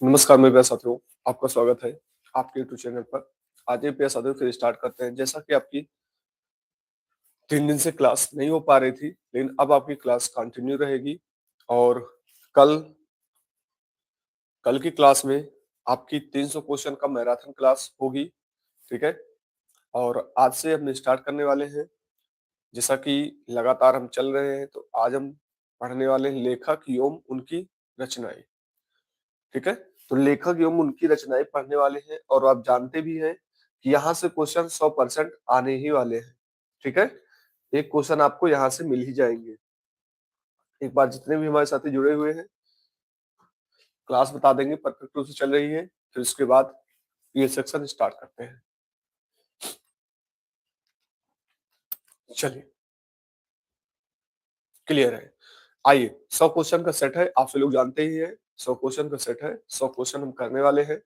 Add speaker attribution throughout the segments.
Speaker 1: नमस्कार मेरे प्यारे साथियों, आपका स्वागत है आपके यूट्यूब चैनल पर। आज ये प्यारे साथियों फिर स्टार्ट करते हैं। जैसा कि आपकी 3 दिन से क्लास नहीं हो पा रही थी, लेकिन अब आपकी क्लास कंटिन्यू रहेगी। और कल कल की क्लास में आपकी 300 क्वेश्चन का मैराथन क्लास होगी, ठीक है? और आज से हम स्टार्ट करने वाले हैं। जैसा कि लगातार हम चल रहे हैं, तो आज हम पढ़ने वाले हैं लेखक एवं उनकी रचनाएँ। ठीक है? तो लेखक एवं उनकी रचनाएँ पढ़ने वाले हैं और आप जानते भी हैं कि यहाँ से क्वेश्चन 100% आने ही वाले हैं। ठीक है? एक क्वेश्चन आपको यहाँ से मिल ही जाएँगे। एक बार जितने भी हमारे साथी जुड़े हुए हैं, क्लास बता देंगे परफेक्ट रूप से चल रही है, फिर उसके बाद ये सेक्शन स्टार्ट करते हैं। चलिए, क्लियर है। आइए, 100 क्वेश्चन का सेट है, आप सब लोग जानते ही हैं, 100 क्वेश्चन का सेट है, 100 क्वेश्चन हम करने वाले हैं।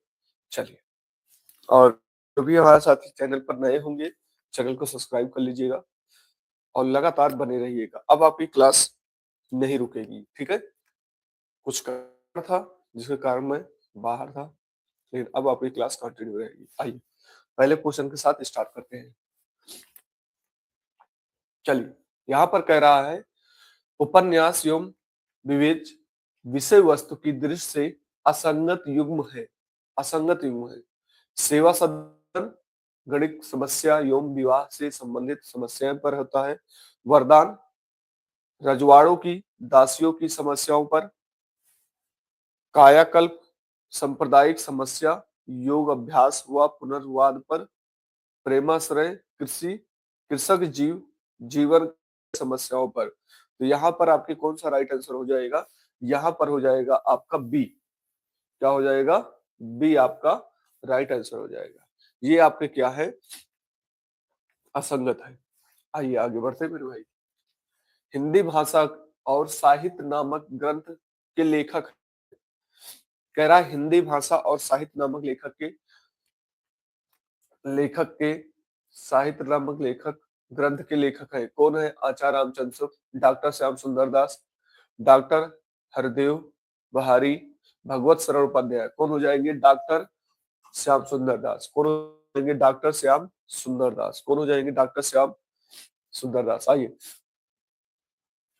Speaker 1: चलिए, और जो भी हमारे साथी चैनल पर नए होंगे, चैनल को सब्सक्राइब कर लीजिएगा और लगातार बने रहिएगा। अब आपकी क्लास नहीं रुकेगी, ठीक है? कुछ कारण था जिसके कारण मैं बाहर था, लेकिन अब आपकी क्लास कंटिन्यू रहेगी। आइए पहले क्वेश्चन के साथ स्टार्ट करते हैं। चलिए, यहाँ पर कह रहा है उपन्यास एवं विवेच विषय वस्तु की दृष्टि से असंगत युग्म है। असंगत युग्म है। सेवा सदन गणित समस्या एवं विवाह से संबंधित समस्याएं पर होता है। वरदान रजवाड़ों की दासियों की समस्याओं पर। कायाकल्प सांप्रदायिक समस्या योग अभ्यास व पुनर्वाद पर। प्रेमाश्रय कृषि कृषक जीवन समस्याओं पर। तो यहाँ पर आपके कौन सा राइट आंसर हो जाएगा? यहाँ पर हो जाएगा आपका बी। क्या हो जाएगा? बी आपका राइट आंसर हो जाएगा। ये आपके क्या है? असंगत है। आइए आगे बढ़ते हैं मेरे भाई। हिंदी भाषा और साहित्य नामक ग्रंथ के लेखक। कह रहा है हिंदी भाषा और साहित्य नामक लेखक के साहित्य नामक लेखक ग्रंथ के लेखक है कौन है? आचार्य रामचंद्र शुक्ल, डॉक्टर श्याम सुंदर दास, डॉक्टर हरदेव बहारी, भगवत सरल उपाध्याय। कौन हो जाएंगे? डॉक्टर श्याम सुंदर दास। कौन हो जाएंगे? डॉक्टर श्याम सुंदर दास। कौन हो जाएंगे? डॉक्टर श्याम सुंदर दास। आइए,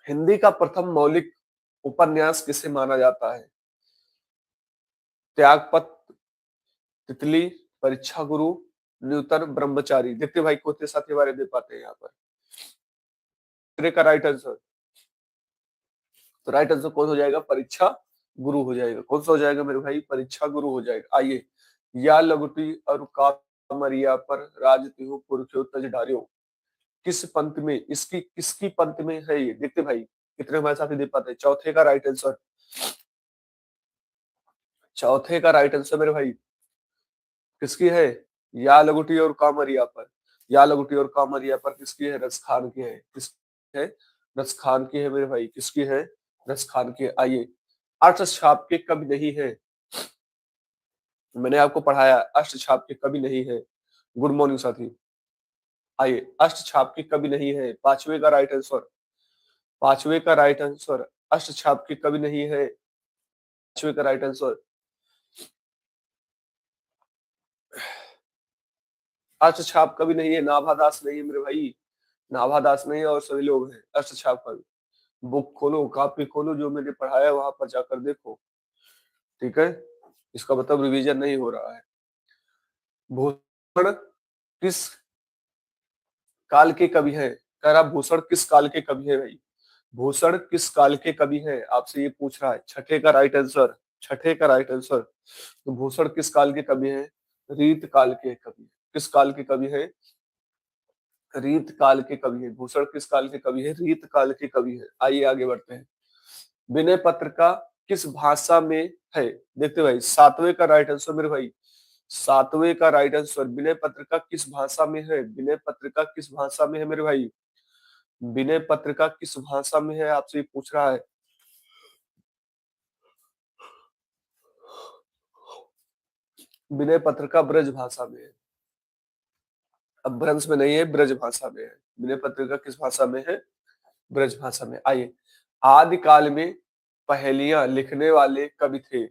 Speaker 1: हिंदी का प्रथम मौलिक उपन्यास किसे माना जाता है? त्यागपत्र, तितली, परीक्षा गुरु, न्यूटन, ब्रह्मचारी। देखते भाई कोते साथी हमारे दे पाते हैं यहाँ पर। का राइट आंसर, तो राइट आंसर कौन हो जाएगा? परीक्षा गुरु हो जाएगा। कौन सा हो जाएगा मेरे भाई? परीक्षा गुरु हो जाएगा। आइए, या लगुटी और कामरिया पर राज तिहु पुरखियो तज डारियो। किस पंथ में इसकी किसकी पंथ में है ये? देखते भाई कितने हमारे साथी दे पाते हैं। चौथे का राइट आंसर, चौथे का राइट आंसर मेरे भाई किसकी है? या लगुटी और कामरिया पर। या लगुटी और कामरिया पर किसकी है? रस खान की है। किसकी है? रस खान की है मेरे भाई। किसकी है? रस खान की है। आइए, अर्थ छाप के कवि नहीं है। मैंने आपको पढ़ाया अष्ट छाप के कवि नहीं है। गुड मॉर्निंग साथी। आइए, अष्ट छाप के कवि नहीं है, पांचवे का राइट आंसर। पांचवे का राइट आंसर, अष्ट छाप के कवि नहीं है, पांचवे का राइट आंसर। अष्ट छाप कवि नहीं है, नाभादास नहीं है मेरे भाई। नाभादास नहीं है और सभी लोग हैं अष्ट छाप कवि। बुक खोलो, कॉपी खोलो, जो मैंने पढ़ाया वहां पर जाकर देखो, ठीक है? इसका मतलब रिवीजन नहीं हो रहा है। भूषण किस काल के कवि है? कह रहा भूषण किस काल के कवि है भाई? भूषण किस काल के कवि है? आपसे ये पूछ रहा है। छठे का राइट आंसर, छठे का राइट आंसर। तो भूषण किस काल के कवि है? रीत काल के कवि। किस काल के कवि है? रीत काल के कवि है। भूषण किस काल के कवि है? रीत काल के कवि है। आइए आगे बढ़ते हैं। विनय पत्र का किस भाषा में है? देखते भाई, सातवें का राइट आंसर मेरे भाई, सातवें का राइट आंसर। विनय पत्र का किस भाषा में है? विनय पत्र का किस भाषा में है मेरे भाई? विनय पत्र का किस भाषा में है? आपसे ये पूछ रहा है। विनय पत्र का ब्रज भाषा में है। अब भ्रंश में नहीं है, ब्रज भाषा में है। विनय पत्र का किस भाषा में है? ब्रज भाषा में। आइए, आदिकाल में पहेलियां लिखने वाले कवि थे।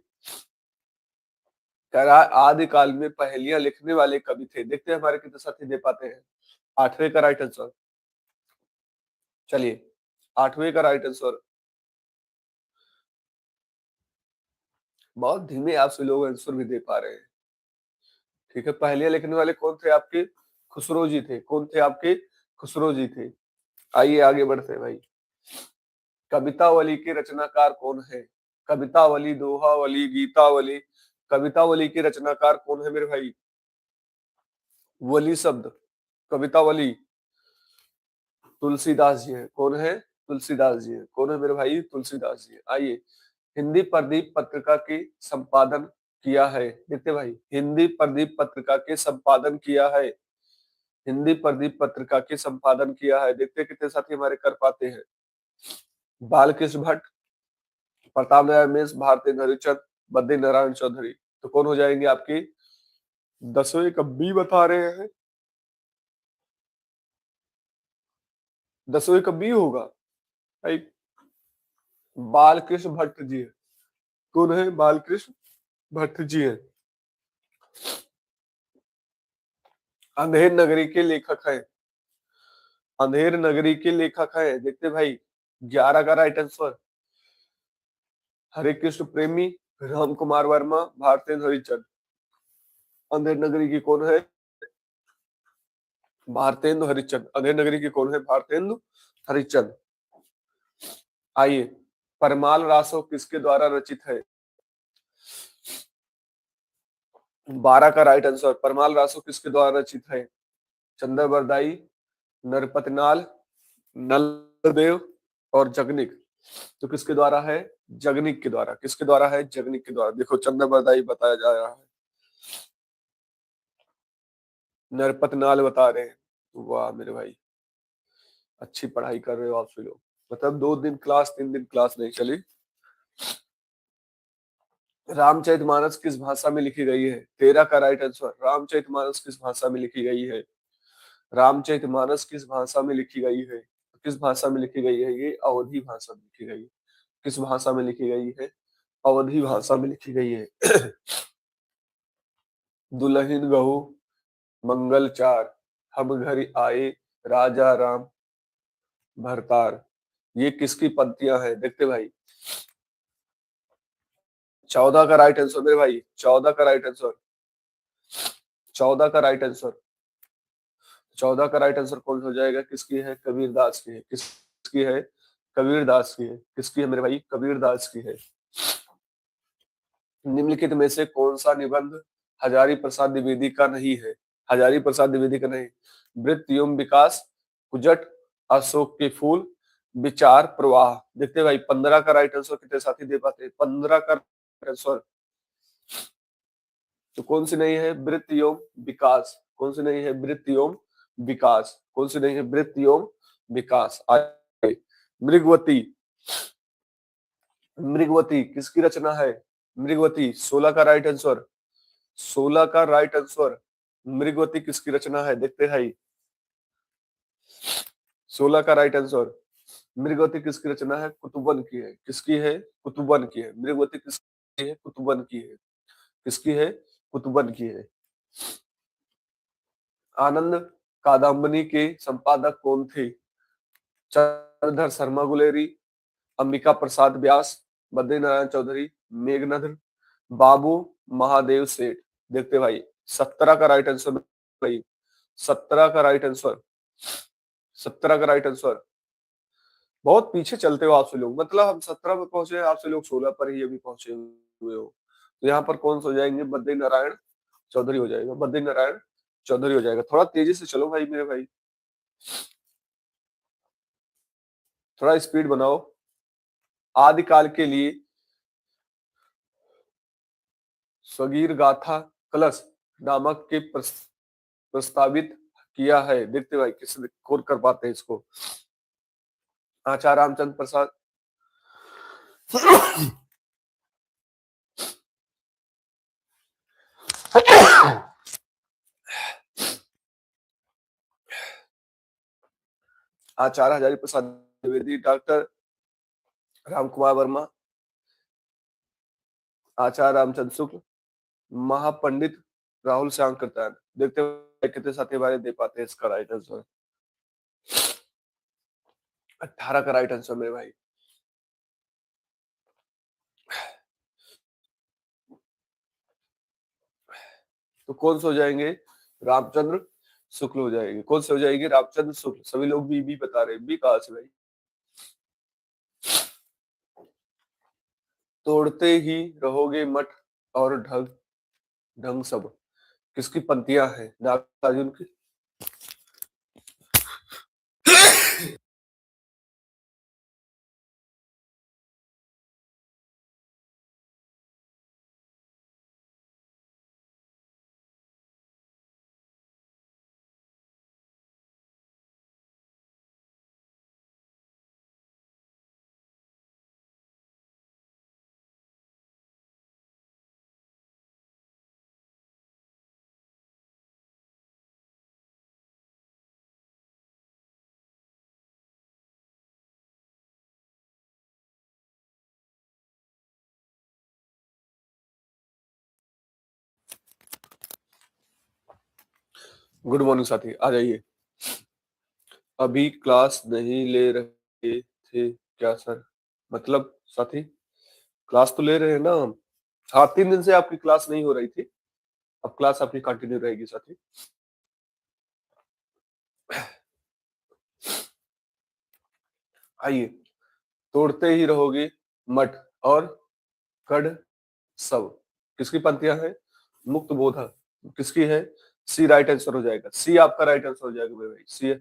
Speaker 1: कह रहा है आदिकाल में पहेलियां लिखने वाले कवि थे। देखते हैं हमारे कितने साथी दे पाते हैं। आठवें का राइट आंसर। चलिए, आठवें का राइट आंसर। बहुत धीमे आपसे लोग आंसर भी दे पा रहे हैं। ठीक है, पहेलियां लिखने वाले कौन थे आपके? खुसरो जी थे। कौन थे आपके? खुसरो जी थे। आइए आगे बढ़ते हैं भाई। कवितावली के रचनाकार कौन है? कवितावली, दोहावली, गीतावली, कवितावली के रचनाकार कौन है मेरे भाई? वली शब्द, कवितावली, तुलसीदास जी है। कौन है? तुलसीदास जी है। कौन है मेरे भाई? तुलसीदास जी है। आइए, हिंदी प्रदीप पत्रिका के संपादन किया है। देखते भाई, हिंदी प्रदीप पत्रिका के संपादन किया है। हिंदी प्रदीप पत्रिका के संपादन किया है। देखते कितने साथी हमारे कर पाते हैं। बालकृष्ण भट्ट, प्रताप नारायण मिश्र, भारतेंदु हरिश्चंद्र, बद्री नारायण चौधरी। तो कौन हो जाएंगे आपकी? 10वें का बी बता रहे हैं। 10वें का बी होगा भाई। बालकृष्ण भट्ट जी है। कौन है? बालकृष्ण भट्ट जी है। अंधेर नगरी के लेखक है। अंधेर नगरी के लेखक है। देखते भाई, 11 का राइट आंसर। हरे कृष्ण प्रेमी, राम कुमार वर्मा, भारतेंदु हरिश्चंद्र। अंधेर नगरी की कौन है? भारतेंदु हरिश्चंद्र। अंधेर नगरी की कौन है? भारतेंदु हरिश्चंद्र। आइए, परमाल रासो किसके द्वारा रचित है? 12 का राइट आंसर। परमाल रासो किसके द्वारा रचित है? चंद्र बरदाई, नरपतनाल, नलदेव और जगनिक। तो किसके द्वारा है? जगनिक के द्वारा। किसके द्वारा है? जगनिक के द्वारा। देखो, चंद्र बरदाई बताया जा रहा है, नरपतनाल बता रहे हैं। वाह मेरे भाई, अच्छी पढ़ाई कर रहे हो आप सभी लोग। मतलब 2 दिन क्लास, 3 दिन क्लास नहीं चली। रामचरितमानस किस भाषा में लिखी गई है? 13 का राइट आंसर। रामचरितमानस किस भाषा में लिखी गई है? रामचरितमानस किस भाषा में लिखी गई है? किस भाषा में लिखी गई है? ये अवधी भाषा में लिखी गई है। किस भाषा में लिखी गई है? अवधी भाषा में लिखी गई है। दुल्हन गहू, मंगल चार, हम घर आए, राजा राम भरतार। ये किसकी पंक्तियां हैं? देखते भाई, 14 का राइट आंसर मेरे भाई। 14 का राइट आंसर। 14 का राइट आंसर। 14 का राइट आंसर कौन हो जाएगा? किसकी है? कबीरदास की है। किसकी है? कबीरदास की है। किसकी है मेरे भाई? कबीरदास की है। निम्नलिखित में से कौन सा निबंध हजारी प्रसाद द्विवेदी का नहीं है? हजारी प्रसाद द्विवेदी का नहीं। वृत्त एवं विकास, कुजट, अशोक के फूल, विचार प्रवाह। देखते भाई, 15 का राइट आंसर कितने साथी दे पाते हैं? 15 का आंसर। तो कौन सी नहीं है? वृत्त एवं विकास। कौन सी नहीं है? वृत्त एवं विकास। कौन सी नहीं है? वृत्त एवं विकास। आगे, मृगवती। मृगवती किसकी रचना है? मृगवती, 16 का राइट आंसर। 16 का राइट आंसर। मृगवती किसकी रचना है? देखते हैं। 16 का राइट आंसर। मृगवती किसकी रचना है? कुतुबन की है। किसकी है? कुतुबन की है। मृगवती किसकी है? कुतुबन की है। किसकी है? कुतुबन की है। आनंद कादम्बनी के संपादक कौन थे? चंद्रधर शर्मा गुलेरी, अंबिका प्रसाद व्यास, बद्री नारायण चौधरी, मेघनाथ, बाबू महादेव सेठ। देखते भाई, 17 का राइट आंसर भाई। 17 का राइट आंसर। 17 का राइट आंसर। बहुत पीछे चलते हो आपसे लोग। मतलब हम 17 पे पहुंचे, आपसे लोग 16 पर ही अभी पहुंचे हुए हो। तो यहाँ पर कौन सा हो जाएंगे? बद्री नारायण चौधरी हो जाएगा। बद्री नारायण चौधरी हो जाएगा। थोड़ा तेजी से चलो भाई मेरे भाई, थोड़ा स्पीड बनाओ। आदिकाल के लिए स्वगीर गाथा कलश नामक के प्रस्तावित किया है। देखते भाई, किसने कोर कर पाते हैं इसको? आचार्य रामचंद्र प्रसाद, आचार्य हजारी प्रसाद द्विवेदी, डॉक्टर राम कुमार वर्मा, आचार्य रामचंद्र शुक्ल, महापंडित राहुल श्याम करतान। देखते हैं कितने साथी हमारे दे पाते हैं इसका राइट आंसर। 18 का राइट आंसर मेरे भाई। तो कौन से हो जाएंगे? रामचंद्र शुक्ल हो जाएंगे। कौन से हो जाएंगे? रामचंद्र शुक्ल। सभी लोग बी बता रहे हैं। बी कहां से भाई? तोड़ते ही रहोगे मठ और ढंग ढंग सब, किसकी पंक्तियां हैं? नागार्जुन की। गुड मॉर्निंग साथी, आ जाइए। अभी क्लास नहीं ले रहे थे क्या सर? मतलब साथी, क्लास तो ले रहे हैं ना हम। हाँ, 3 दिन से आपकी क्लास नहीं हो रही थी, अब क्लास आपकी कंटिन्यू रहेगी साथी। आइए। तोड़ते ही रहोगे मठ और कड़ सब, किसकी पंक्तियां हैं? मुक्त बोधा किसकी है? सी राइट आंसर हो जाएगा। सी आपका राइट आंसर हो जाएगा मेरे भाई। सी है।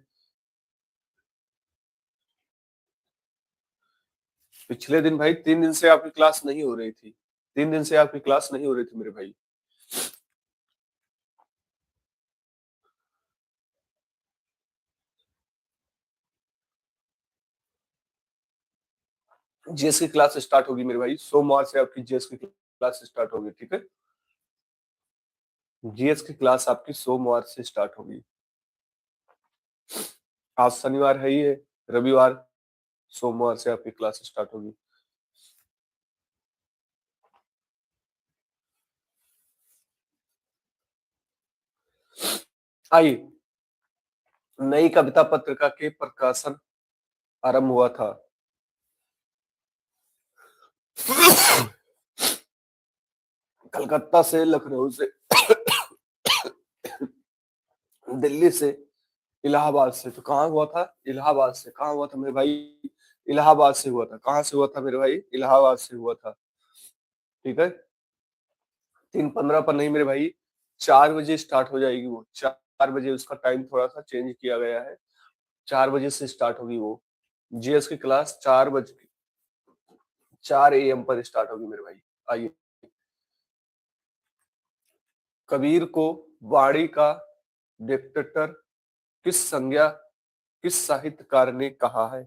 Speaker 1: पिछले दिन भाई 3 दिन से आपकी क्लास नहीं हो रही थी। 3 दिन से आपकी क्लास नहीं हो रही थी मेरे भाई। जीएस की क्लास स्टार्ट होगी मेरे भाई, सोमवार से आपकी जीएस की क्लास स्टार्ट होगी, ठीक है? जीएस की क्लास आपकी सोमवार से स्टार्ट होगी। आज शनिवार है ही है, रविवार, सोमवार से आपकी क्लास स्टार्ट होगी। आइए। नई कविता पत्रिका के प्रकाशन आरंभ हुआ था। कलकत्ता से, लखनऊ से, दिल्ली से, इलाहाबाद से। तो कहाँ हुआ था? इलाहाबाद से। कहाँ हुआ था मेरे भाई? इलाहाबाद से हुआ था। कहाँ से हुआ था मेरे भाई? इलाहाबाद से हुआ था, ठीक है? 3:15 पर नहीं मेरे भाई, 4 बजे स्टार्ट हो जाएगी वो। 4 बजे उसका टाइम थोड़ा सा चेंज किया गया है। 4 बजे से स्टार्ट होगी वो। जीएस की क्लास 4 बजे, 4 AM पर स्टार्ट होगी मेरे भाई। आइए। कबीर को वाणी का डिक्टेटर किस संज्ञा, किस साहित्यकार ने कहा है?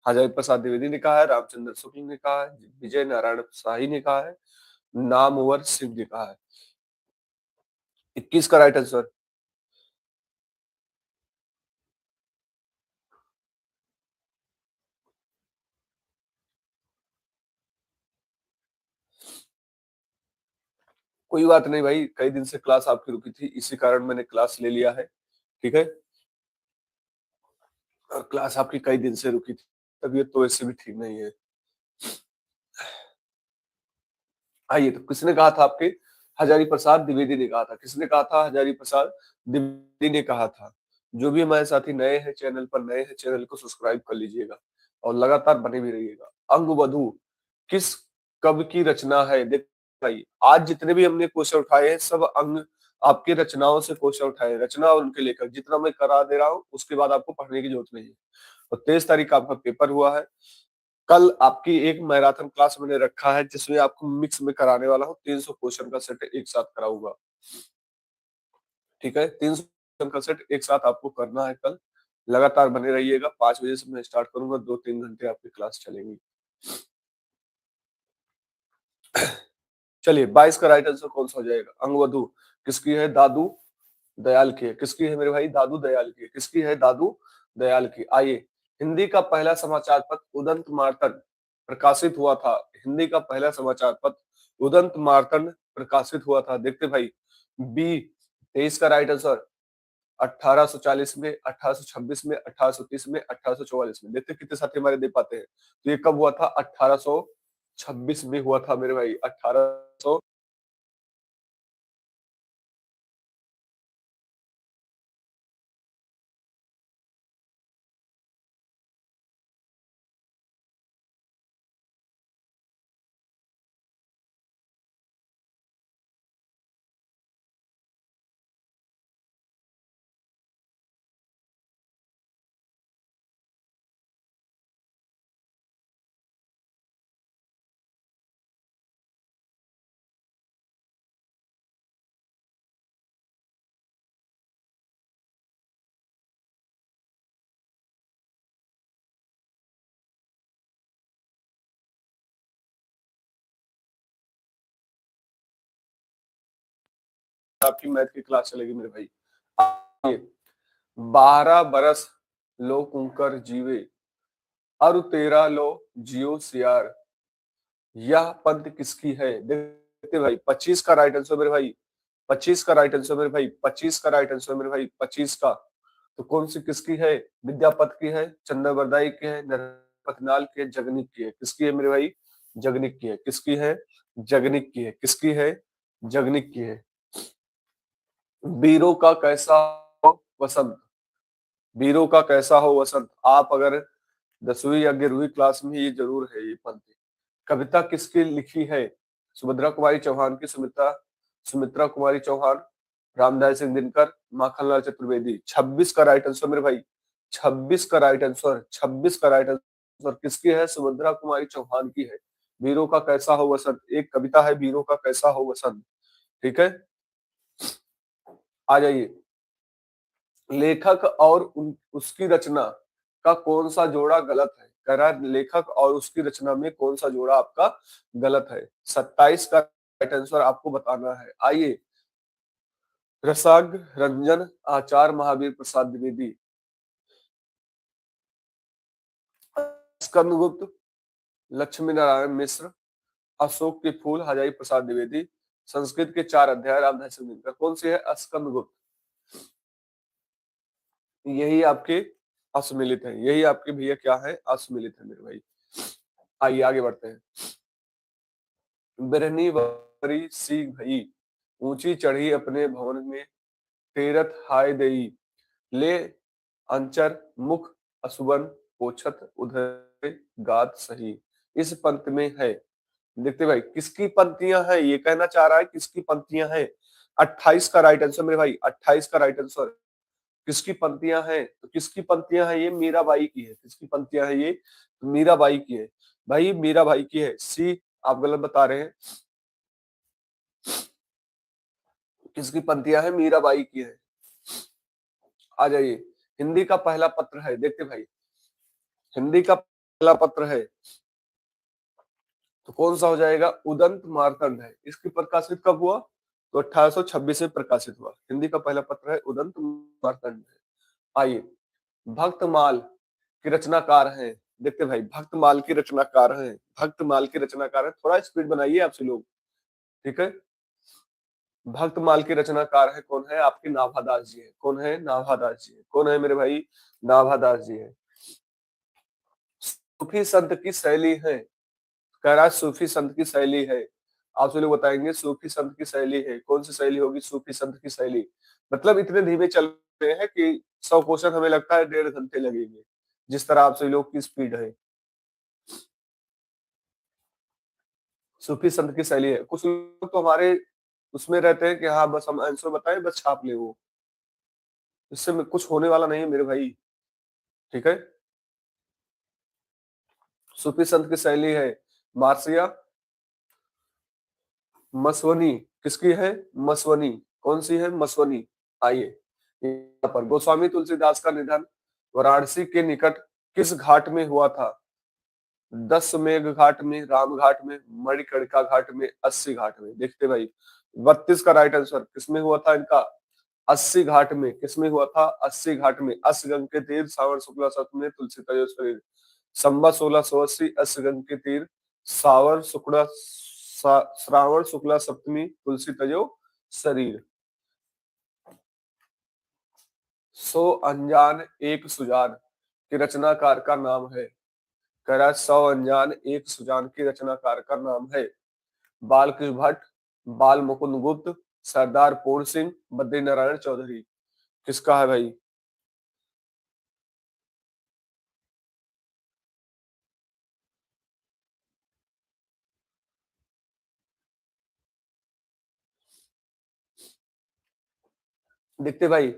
Speaker 1: हजारी प्रसाद द्विवेदी ने कहा है, रामचंद्र शुक्ल ने कहा है, विजय नारायण शाही ने कहा है, नामवर सिंह ने कहा है। 21 का राइट आंसर। कोई बात नहीं भाई, कई दिन से क्लास आपकी रुकी थी, इसी कारण मैंने क्लास ले लिया है, ठीक है? और क्लास आपकी कई दिन से रुकी थी, तबीयत तो वैसे भी ठीक नहीं है। आइए। तो किसने कहा था आपके? हजारी प्रसाद द्विवेदी ने कहा था। किसने कहा था? हजारी प्रसाद द्विवेदी ने कहा था। जो भी हमारे साथी नए हैं चैनल पर, नए हैं चैनल को सब्सक्राइब कर लीजिएगा और लगातार बने भी रहिएगा। अंग वधु किस कवि की रचना है? देख भाई, आज जितने भी हमने क्वेश्चन उठाए हैं सब अंग आपकी रचनाओं से क्वेश्चन उठाए हैं। रचना और उनके लेखक जितना मैं करा दे रहा हूँ उसके बाद आपको पढ़ने की जरूरत नहीं है। और 23 तारीख का आपका पेपर हुआ है। कल आपकी एक मैराथन क्लास मैंने रखा है जिसमें आपको मिक्स में कराने वाला हूँ। 300 क्वेश्चन का सेट एक साथ कराऊंगा, ठीक है? 300 क्वेश्चन का सेट एक साथ आपको करना है कल। लगातार बने रहिएगा। 5 बजे से मैं स्टार्ट करूंगा, 2-3 घंटे आपकी क्लास चलेंगी। चलिए, 22 का राइट आंसर कौन सा हो जाएगा? अंगवधु किसकी है? दादू दयाल की है। किसकी है मेरे भाई? दादू दयाल की है। किसकी है? दादू दयाल की। आइए। हिंदी का पहला समाचार पत्र उदंत मार्तंड प्रकाशित हुआ था। हिंदी का पहला समाचार पत्र उदंत मार्तंड प्रकाशित हुआ था? देखते भाई, बी 23 का राइट आंसर 1840 में, 1826 में, 1830 में, 1844 में। देखते कितने साथी हमारे दे पाते हैं। तो ये कब हुआ था? 1826 में हुआ था मेरे भाई। 1800 आपकी मैथ की क्लास चलेगी मेरे भाई। आइए, 12 बरस लो कुंकर जीवे, अरु तेरा लो जियो सियार, यह पंथ किसकी है? देखते भाई, 25 का राइट आंसर मेरे भाई, 25 का राइट आंसर मेरे भाई, 25 का राइट आंसर मेरे भाई, 25 का। तो कौन सी किसकी है? विद्यापत की है, चंद्रवरदाई की है, नरपतनाल की है, जगनिक की है? किसकी है मेरे भाई? जगनिक की है। किसकी है? जगनिक की है। किसकी है? जगनिक की है। वीरों का कैसा हो वसंत, वीरों का कैसा हो वसंत। आप अगर 10वीं या 11वीं क्लास में, ये जरूर है ये पंक्ति। कविता किसकी लिखी है? सुभद्रा कुमारी चौहान की, सुमित्रा सुमित्रा कुमारी चौहान, रामदास सिंह दिनकर, माखनलाल चतुर्वेदी। 26 का राइट आंसर मेरे भाई, 26 का राइट आंसर, 26 का राइट आंसर किसकी है? सुभद्रा कुमारी चौहान की है। वीरों का कैसा हो वसंत एक कविता है, वीरों का कैसा हो वसंत। ठीक है, आ जाइए। लेखक और उसकी रचना का कौन सा जोड़ा गलत है? कह रहा है लेखक और उसकी रचना में कौन सा जोड़ा आपका गलत है। 27 का राइट आंसर आपको बताना है। आइए, रसाग रंजन, आचार्य महावीर प्रसाद द्विवेदी, स्कंदगुप्त, लक्ष्मी नारायण मिश्र, अशोक के फूल, हजारी प्रसाद द्विवेदी, संस्कृत के 4 अध्याय, रामधारी सिंह दिनकर। कौन सी है? स्कंदगुप्त। यही आपके असमिलित है, यही आपके भैया क्या है? असमिलित है मेरे भाई। आइए आगे बढ़ते हैं। बिरहनी वरी सी भई, ऊंची चढ़ी अपने भवन में, तेरथ हाय दई, ले अंचर मुख असुवन, पोछत उधर गात सही। इस पंक्त में है। देखते भाई, किसकी पंक्तियां हैं? ये कहना चाह रहा है किसकी पंक्तियां हैं। 28 का राइट आंसर मेरे भाई, 28 का राइट आंसर। किसकी पंक्तियां हैं? तो किसकी पंक्तियां हैं? ये मीराबाई की है। किसकी पंक्तियां हैं ये? मीराबाई की है। भाई मीराबाई की है। सी आप गलत बता रहे हैं। किसकी पंक्तियां हैं? मीराबाई की है। आ जाइए, हिंदी का पहला पत्र है। देखते भाई, हिंदी का पहला पत्र है तो कौन सा हो जाएगा? उदंत मार्तंड है। इसकी प्रकाशित कब हुआ? तो 1826 में प्रकाशित हुआ। हिंदी का पहला पत्र है उदंत मार्तंड है। आइए, भक्तमाल की रचनाकार हैं। देखते भाई, भक्तमाल की रचनाकार हैं, भक्तमाल की रचनाकार है। थोड़ा स्पीड बनाइए आपसे लोग। ठीक है, भक्तमाल के रचनाकार है कौन है? आपके नाभादास जी है। कौन है? नाभादास जी है। कौन है मेरे भाई? नाभादास जी है। सूफी संत की शैली है। कह रहा है सूफी संत की शैली है। आपसे लोग बताएंगे सूफी संत की शैली है। कौन सी शैली होगी सूफी संत की शैली? मतलब इतने धीमे चल रहे हैं कि 100 क्वेश्चन हमें लगता है 1.5 घंटे लगेंगे, जिस तरह आपसे लोग की स्पीड है। सूफी संत की शैली है। कुछ लोग तो हमारे उसमें रहते हैं कि हाँ बस हम आंसर बताएं, बस छाप ले वो। इससे कुछ होने वाला नहीं है मेरे भाई। ठीक है, सूफी संत की शैली है मार्सिया मसवनी। किसकी है? मसवनी। कौन सी है? मसवनी। आइए, यहाँ पर गोस्वामी तुलसीदास का निधन वाराणसी के निकट किस घाट में हुआ था? 10 मेघ घाट में, राम घाट में, मणिकर्णिका घाट में, 80 घाट में। देखते भाई, 32 का राइट आंसर किसमें हुआ था इनका? 80 घाट में। किसमें हुआ था? 80 घाट में। अश्वगंध के तीर, सावन शुक्ला सप्तमी में, तुलसी तयो शरीर। संवत 1680, अश्वगंध के तीर, सावन शुक्ला श्रावण शुक्ला सप्तमी तुलसी तजो शरीर। सो अनजान एक सुजान के रचनाकार का नाम है। कह रहा है सौ अनजान एक सुजान के रचनाकार का नाम है। बालकृष्ण भट्ट, बाल मुकुंद गुप्त, सरदार पूर्ण सिंह, बद्री नारायण चौधरी। किसका है भाई? देखते भाई,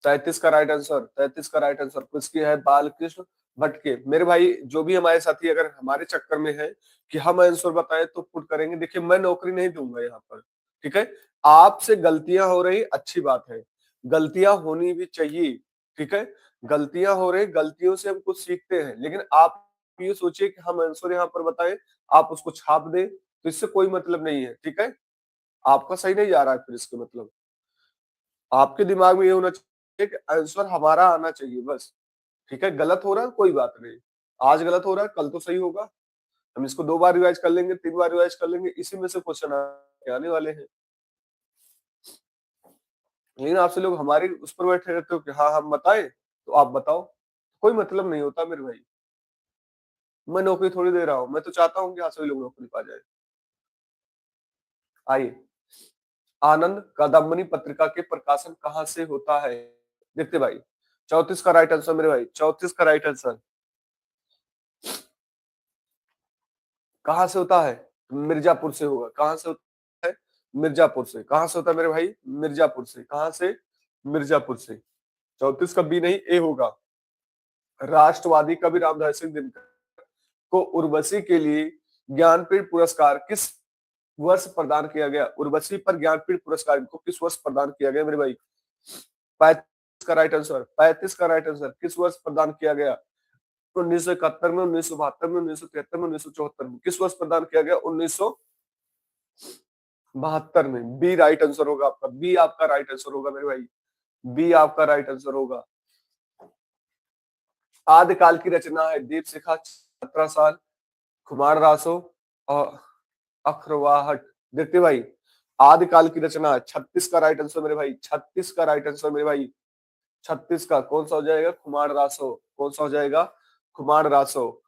Speaker 1: 33 का राइट आंसर, 33 का राइट आंसर किसकी है? बालकृष्ण भट्ट के। मेरे भाई जो भी हमारे साथी अगर हमारे चक्कर में है कि हम आंसर बताए तो पुट करेंगे, देखिए मैं नौकरी नहीं दूंगा यहाँ पर, ठीक है। आपसे गलतियां हो रही, अच्छी बात है, गलतियां होनी भी चाहिए, ठीक है। गलतियां हो रही, गलतियों से हम कुछ सीखते हैं, लेकिन आप ये सोचिए कि हम आंसर यहाँ पर बताएं, आप उसको छाप दे, तो इससे कोई मतलब नहीं है, ठीक है। आपका सही नहीं जा रहा है फिर इसके मतलब, आपके दिमाग में ये होना चाहिए कि आंसर हमारा आना चाहिए बस, ठीक है। गलत हो रहा है कोई बात नहीं, आज गलत हो रहा है कल तो सही होगा, हम इसको 2 बार रिवाइज कर लेंगे, 3 बार रिवाइज कर लेंगे, इसी में से क्वेश्चन आने वाले हैं। लेकिन आपसे लोग हमारी उस पर बैठे रहते हो कि हाँ हम बताएं तो आप बताओ, कोई मतलब नहीं होता मेरे भाई। मैं नौकरी थोड़ी दे रहा हूँ, मैं तो चाहता हूँ कि हाँ सभी लोग नौकरी पा जाए। आइए, आनंद कादम्बनी पत्रिका के प्रकाशन कहाँ से होता है? देखते भाई, 34 का राइट आंसर मेरे भाई, 34 का राइट आंसर कहाँ से होता है? मिर्जापुर से होगा। कहाँ से होता है? मिर्जापुर से। कहाँ से होता है मेरे भाई? मिर्जापुर से। कहाँ से? मिर्जापुर से। 34 का बी नहीं, ए होगा। राष्ट्रवादी कवि रामधारी सिंह दिनकर को उर्वशी के लिए ज्ञानपीठ पुरस्कार किस वर्ष प्रदान किया गया? उर्वशी पर ज्ञानपीठ पुरस्कार इनको किस वर्ष प्रदान किया गया मेरे भाई? 35 का राइट आंसर, 35 का राइट आंसर किस वर्ष प्रदान किया गया? 1971 में, 1972 में, 1973 में, 1974 में। किस वर्ष प्रदान किया गया? 1972 में। बी राइट आंसर होगा आपका, बी आपका राइट आंसर होगा मेरे भाई, बी आपका राइट आंसर होगा। आदिकाल की रचना है दीपशिखा, छत्रसाल, कुमार रासो और अख्रवाहट। देखते भाई, आदिकाल की रचना है, 36 का राइट आंसर मेरे भाई, 36 का राइट आंसर मेरे भाई, 36 का कौन सा हो जाएगा? कुमार रासो। कौन सा हो जाएगा? कुमार रासो।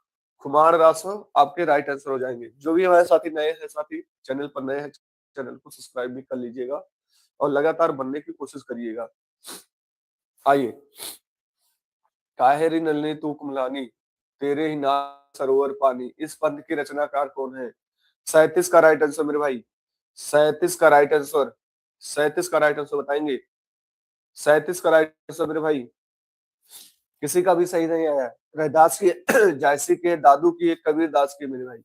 Speaker 1: कुमार रासो आपके राइट आंसर हो जाएंगे। जो भी हमारे साथी नए हैं, साथी चैनल पर नए हैं, चैनल को सब्सक्राइब भी कर लीजिएगा और लगातार बनने की कोशिश करिएगा। आइए, काहे रे नलिनी तू कुमलानी, तेरे ही नाम सरोवर पानी, इस पंथ की रचनाकार कौन है? 37 का राइट आंसर मेरे भाई, 37 का राइट आंसर, 37 का राइट आंसर बताएंगे, 37 का राइट आंसर मेरे भाई। किसी का भी सही नहीं आया। रैदास की जायसी की है, दादू की है, कबीर दास की है मेरे भाई,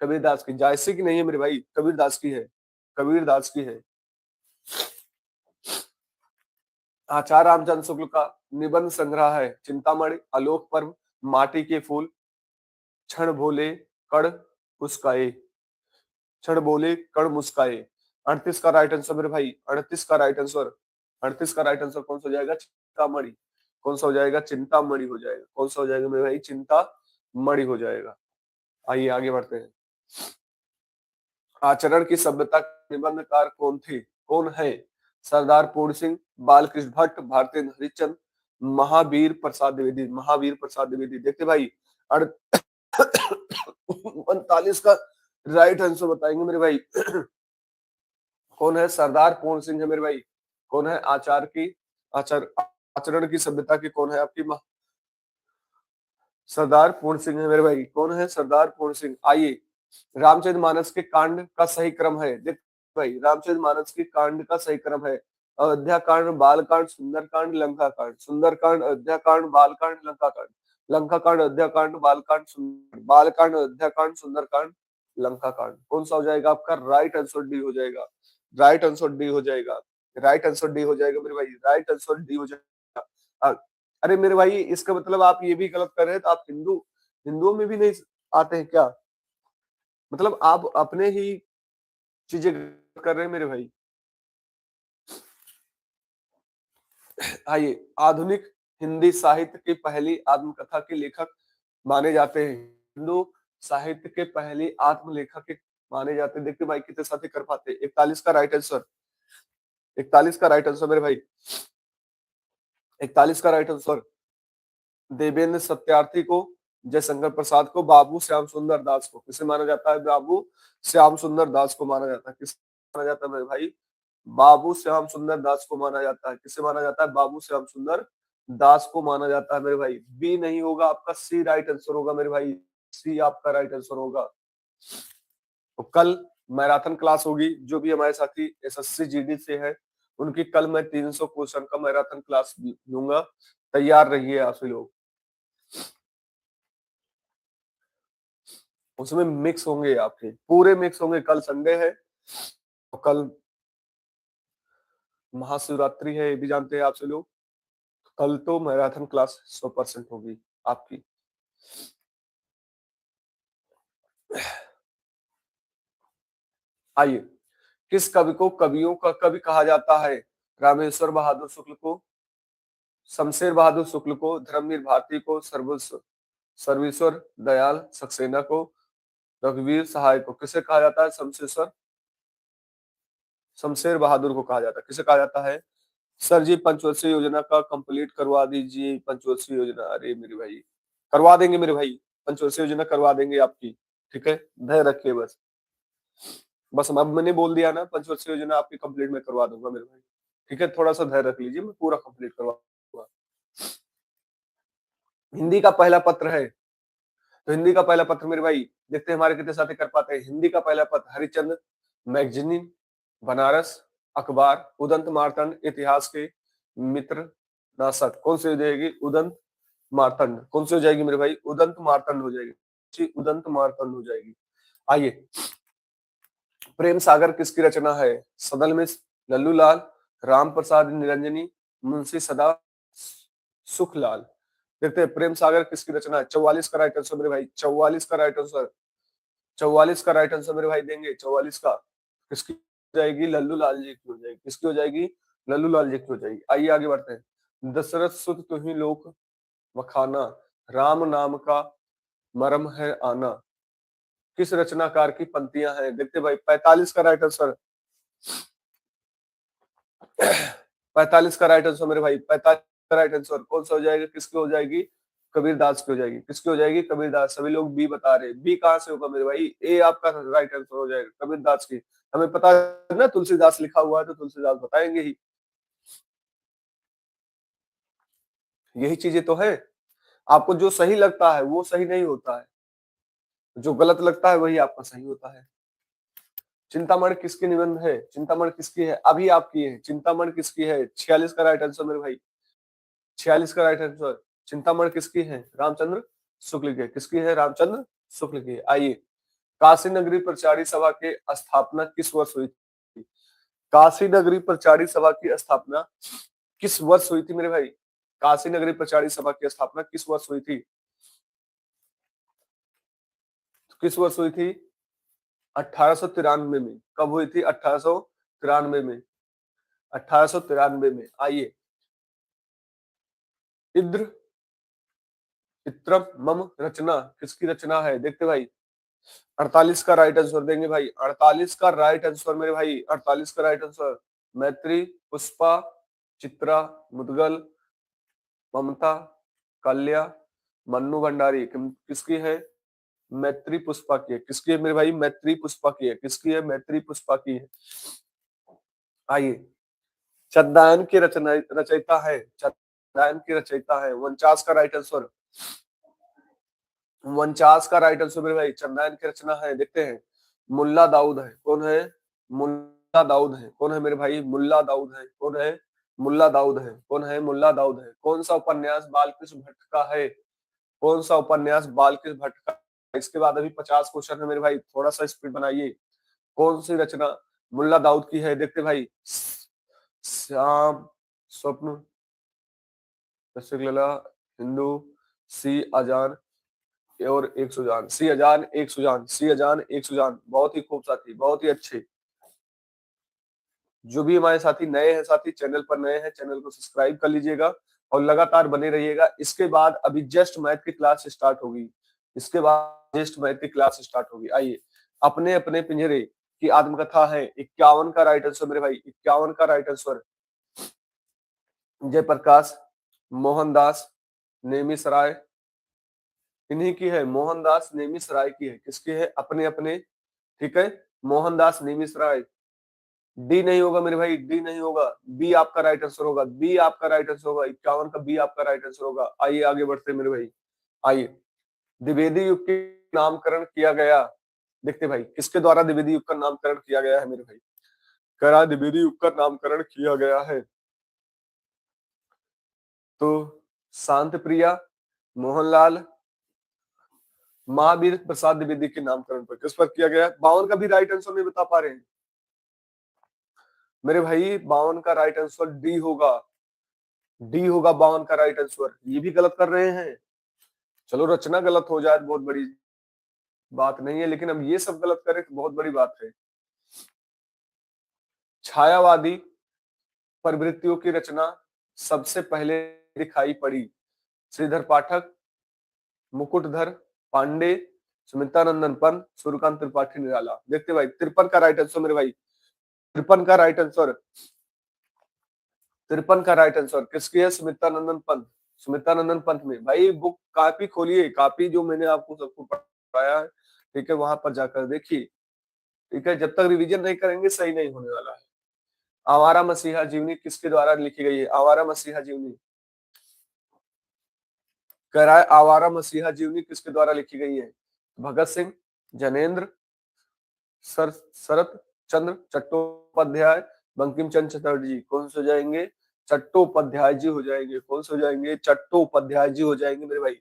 Speaker 1: कबीर दास की। जायसी की नहीं है मेरे भाई, कबीर दास की है, कबीर दास की है। आचार्य रामचंद्र शुक्ल का निबंध संग्रह है चिंतामणि, आलोक पर्व, माटी के फूल, क्षण भोले कण मुस्काए, क्षण बोले कण मुस्काए। 38 का राइट आंसर मेरे भाई, 38 का राइट आंसर, 38 का राइट आंसर कौन सा हो जाएगा? चिंतामणि। कौन सा हो जाएगा? चिंतामणि हो जाएगा। कौन सा हो जाएगा मेरे भाई? चिंतामणि हो जाएगा। आइए आगे बढ़ते हैं। आचरण की सभ्यता के निबंधकार कौन थे? कौन है? सरदार पूर्ण सिंह, बालकृष्ण भट्ट, भारतेंद्र हरिश्चंद्र, महावीर प्रसाद द्विवेदी। महावीर प्रसाद द्विवेदी। देखते भाई, 39 का राइट आंसर बताएंगे मेरे भाई। कौन है? सरदार पूर्ण सिंह है मेरे भाई। कौन है? आचार की आचार आचरण की सभ्यता की कौन है आपकी? सरदार पूर्ण सिंह है मेरे भाई। कौन है? सरदार पूर्ण सिंह। आइए, रामचरितमानस के कांड का सही क्रम है, देख भाई, रामचरितमानस के कांड का सही क्रम है अयोध्या कांड, बाल कांड, सुंदर कांड, लंका कांड। सुंदर कांड, अयोध्या कांड, बाल कांड, लंका कांड। लंका कांड, अयोध्या कांड, बाल कांड, बाल कांड, अयोध्या कांड, सुंदर कांड, लंका कांड। कौन सा हो जाएगा आपका? राइट आंसर डी हो जाएगा, राइट आंसर डी हो जाएगा, राइट आंसर डी हो जाएगा मेरे भाई, राइट आंसर डी हो जाएगा। अरे मेरे भाई, इसका मतलब आप ये भी गलत कर रहे हैं, तो आप हिंदुओं में भी नहीं आते हैं क्या? मतलब आप अपने ही चीजें कर रहे हैं मेरे भाई। आइए, आधुनिक हिंदी साहित्य की पहली आत्मकथा के लेखक माने जाते हैं, हिंदू साहित्य के पहली आत्मलेखक के माने जाते हैं। देखते भाई कितने साथी कर पाते हैं। 41 का राइट आंसर, 41 का राइट आंसर मेरे भाई, 41 का राइट आंसर। देवेंद्र सत्यार्थी को, जयशंकर प्रसाद को, बाबू श्याम सुंदर दास को। किसे माना जाता है? बाबू श्याम सुंदर दास को माना जाता है। किसे माना जाता है मेरे भाई? बाबू श्याम सुंदर दास को माना जाता है। किसे माना जाता है? बाबू श्याम सुंदर दास को माना जाता है मेरे भाई। बी नहीं होगा आपका, सी राइट आंसर होगा मेरे भाई, सी आपका राइट आंसर होगा। तो कल मैराथन क्लास होगी, जो भी हमारे साथी एसएससी जीडी से है उनकी कल मैं 300 क्वेश्चन का मैराथन क्लास दूंगा। तैयार रहिए आप सभी लोग। उसमें मिक्स होंगे, आपके पूरे मिक्स होंगे। कल संडे है तो कल महाशिवरात्रि है, ये भी जानते हैं आप सभी लोग। कल तो मैराथन क्लास 100% होगी आपकी। आइए, किस कवि को कवियों का कवि कहा जाता है? रामेश्वर बहादुर शुक्ल को, शमशेर बहादुर शुक्ल को, धर्मवीर भारती को, सर्वेश्वर दयाल सक्सेना को, रघुवीर सहाय को। किसे कहा जाता है? शमशेर बहादुर को कहा जाता है। किसे कहा जाता है? सर जी पंचवर्षीय योजना का कंप्लीट करवा दीजिए। पंचवर्षीय योजना, अरे मेरे भाई करवा देंगे मेरे भाई, पंचवर्षीय योजना करवा देंगे आपकी। ठीक है, धैर्य रखिए बस। बस अब मैंने बोल दिया ना, पंचवर्षीय योजना आपकी कंप्लीट मैं करवा दूंगा मेरे भाई। ठीक है, थोड़ा सा धैर्य रख लीजिए, मैं पूरा कंप्लीट करवा दूंगा। हिंदी का पहला पत्र है, तो हिंदी का पहला पत्र मेरे भाई देखते हैं हमारे कितने साथी कर पाते हैं। हिंदी का पहला पत्र हरिचंद, मैगजीनी, बनारस, अखबार, उदंत मार्तंड, इतिहास के मित्र, नाशक। कौन सी हो जाएगी? उदंत मार्तंड। कौन सी हो जाएगी मेरे भाई? उदंत मार्तंड हो जाएगी जी, उदंत मार्तंड हो जाएगी। आइए, प्रेम सागर किसकी रचना है? सदल मिश्र, लल्लू लाल, राम प्रसाद निरंजनी, मुंशी सदा सुखलाल। देखते हैं प्रेम सागर किसकी रचना है। 44 का राइट आंसर मेरे भाई, 44 का राइट आंसर, 44 का राइट आंसर मेरे भाई देंगे। 44 का किसकी हो जाएगी? लल्लू लाल जी की हो जाएगी। किसकी हो जाएगी? लल्लू लाल जी की हो जाएगी। आइए आगे बढ़ते हैं। दशरथ सुत तुम्हीं लोक वखाना, राम नाम का मरम है आना। किस रचनाकार की पंक्तियां हैं? देखते भाई 45 का राइट आंसर, 45 का राइट आंसर मेरे भाई, 45 का राइट आंसर कौन सा हो जाएगा? किसकी हो जाएगी? कबीरदास की हो जाएगी। किसकी हो जाएगी? कबीरदास। सभी लोग बी बता रहे, बी कहां से होगा मेरे भाई? ए आपका राइट आंसर हो जाएगा, कबीरदास की। हमें पता है ना तुलसीदास लिखा हुआ है, तो तुलसीदास बताएंगे ही। यही चीजें तो है, आपको जो सही लगता है वो सही नहीं होता है, जो गलत लगता है वही आपका सही होता है। चिंतामण किसकी निबंध है? चिंतामण किसकी है? अभी आपकी है। चिंतामण किसकी है? 46 का राइट आंसर मेरे भाई, 46 का राइट आंसर। चिंतामण किसकी है? रामचंद्र शुक्ल की। किसकी है? रामचंद्र शुक्ल की। आइए, काशी नगरी प्रचारी सभा के स्थापना किस वर्ष हुई थी? काशी नगरी प्रचारी सभा की स्थापना किस वर्ष हुई थी मेरे भाई? काशी नगरी प्रचारी सभा की स्थापना किस वर्ष हुई थी? किस वर्ष हुई थी? 1893 में। कब हुई थी? 1893 में, 1893 में। आइए, इद्र चित्रम मम रचना किसकी रचना है? देखते भाई 48 का राइट आंसर देंगे भाई, 48 का राइट आंसर मेरे भाई, 48 का राइट आंसर। मैत्री, पुष्पा, चित्रा, मुदगल, ममता, कल्या, मन्नू भंडारी। किसकी है? मैत्री पुष्पा की है। किसकी है मेरे भाई? मैत्री पुष्पा की है। किसकी है? मैत्री पुष्पा की है। आइए, चंदायन के रचयिता है, चंदायन के रचयिता है। 49 का राइट आंसर, 49 का राइट आंसर मेरे भाई। चंदायन की रचना है, देखते हैं, मुल्ला दाऊद है। कौन है? मुल्ला दाऊद है। कौन है मेरे भाई? मुल्ला दाऊद है। कौन है? मुल्ला दाऊद है। कौन है? मुल्ला दाऊद है। कौन सा उपन्यास बालकृष्ण भट्ट का है? कौन सा उपन्यास बालकृष्ण भट्ट का? इसके बाद अभी 50 क्वेश्चन है मेरे भाई, थोड़ा सा स्पीड बनाइए। कौन सी रचना मुल्ला दाऊद की है? देखते भाई, श्याम स्वप्न, रसगुल्ला, हिंदू, सी अजान और एक सुजान। सी अजान एक सुजान, सी अजान एक सुजान। बहुत ही खूब साथी, बहुत ही अच्छे। जो भी हमारे साथी नए हैं, साथी चैनल पर नए हैं, चैनल को सब्सक्राइब कर लीजिएगा और लगातार बने रहिएगा। इसके बाद अभी जस्ट मैथ की क्लास स्टार्ट होगी, इसके बाद जस्ट मैथ की क्लास स्टार्ट होगी। आइए, अपने अपने पिंजरे की आत्मकथा है। 51 का राइट आंसर मेरे भाई, 51 का राइट आंसर जयप्रकाश मोहनदास नेमिसराय, इन्हीं की है, मोहनदास नेमिसराय की है। किसकी है? अपने अपने, ठीक है, मोहनदास नेमिसराय। डी नहीं होगा मेरे भाई, डी नहीं होगा, बी आपका राइट आंसर होगा, बी आपका राइट आंसर होगा, 51 का बी आपका राइट आंसर होगा। आइए आगे बढ़ते मेरे भाई, आइए। द्विवेदी युग के नामकरण किया गया, देखते भाई किसके द्वारा द्विवेदी युग का नामकरण किया गया है मेरे भाई, करा द्विवेदी युग का नामकरण किया गया है तो शांत प्रिया मोहनलाल महावीर प्रसाद द्विवेदी के नामकरण पर, किस पर किया गया? 52 का भी राइट आंसर नहीं बता पा रहे हैं मेरे भाई, 52 का राइट आंसर डी होगा, डी होगा 52 का राइट आंसर। ये भी गलत कर रहे हैं, चलो रचना गलत हो जाए तो बहुत बड़ी बात नहीं है, लेकिन हम ये सब गलत करें तो बहुत बड़ी बात है। छायावादी प्रवृत्तियों की रचना सबसे पहले दिखाई पड़ी, श्रीधर पाठक, मुकुटधर पांडे, सुमित्रानंदन पंत, सूर्यकांत त्रिपाठी निराला। देखते भाई 53 का राइट आंसर मेरे भाई, 53 का राइट आंसर, 53 का राइट आंसर किसकी है? सुमित्रानंदन पंत, सुमित्रानंदन पंत में। भाई बुक कॉपी खोलिए, कॉपी जो मैंने आपको सबको पढ़ाया है, ठीक है, वहां पर जाकर देखिए, ठीक है, जब तक रिवीजन नहीं करेंगे सही नहीं होने वाला है। आवारा मसीहा जीवनी किसके द्वारा लिखी गई है? आवारा मसीहा जीवनी, कह रहा है आवारा मसीहा जीवनी किसके द्वारा लिखी गई है? भगत सिंह, जैनेन्द्र, शरत चंद्र चट्टोपाध्याय, बंकिम चंद्र चटर्जी। कौन से हो जाएंगे? चट्टोपाध्याय जी हो जाएंगे। कौन से हो जाएंगे? चट्टोपाध्याय जी हो जाएंगे मेरे भाई।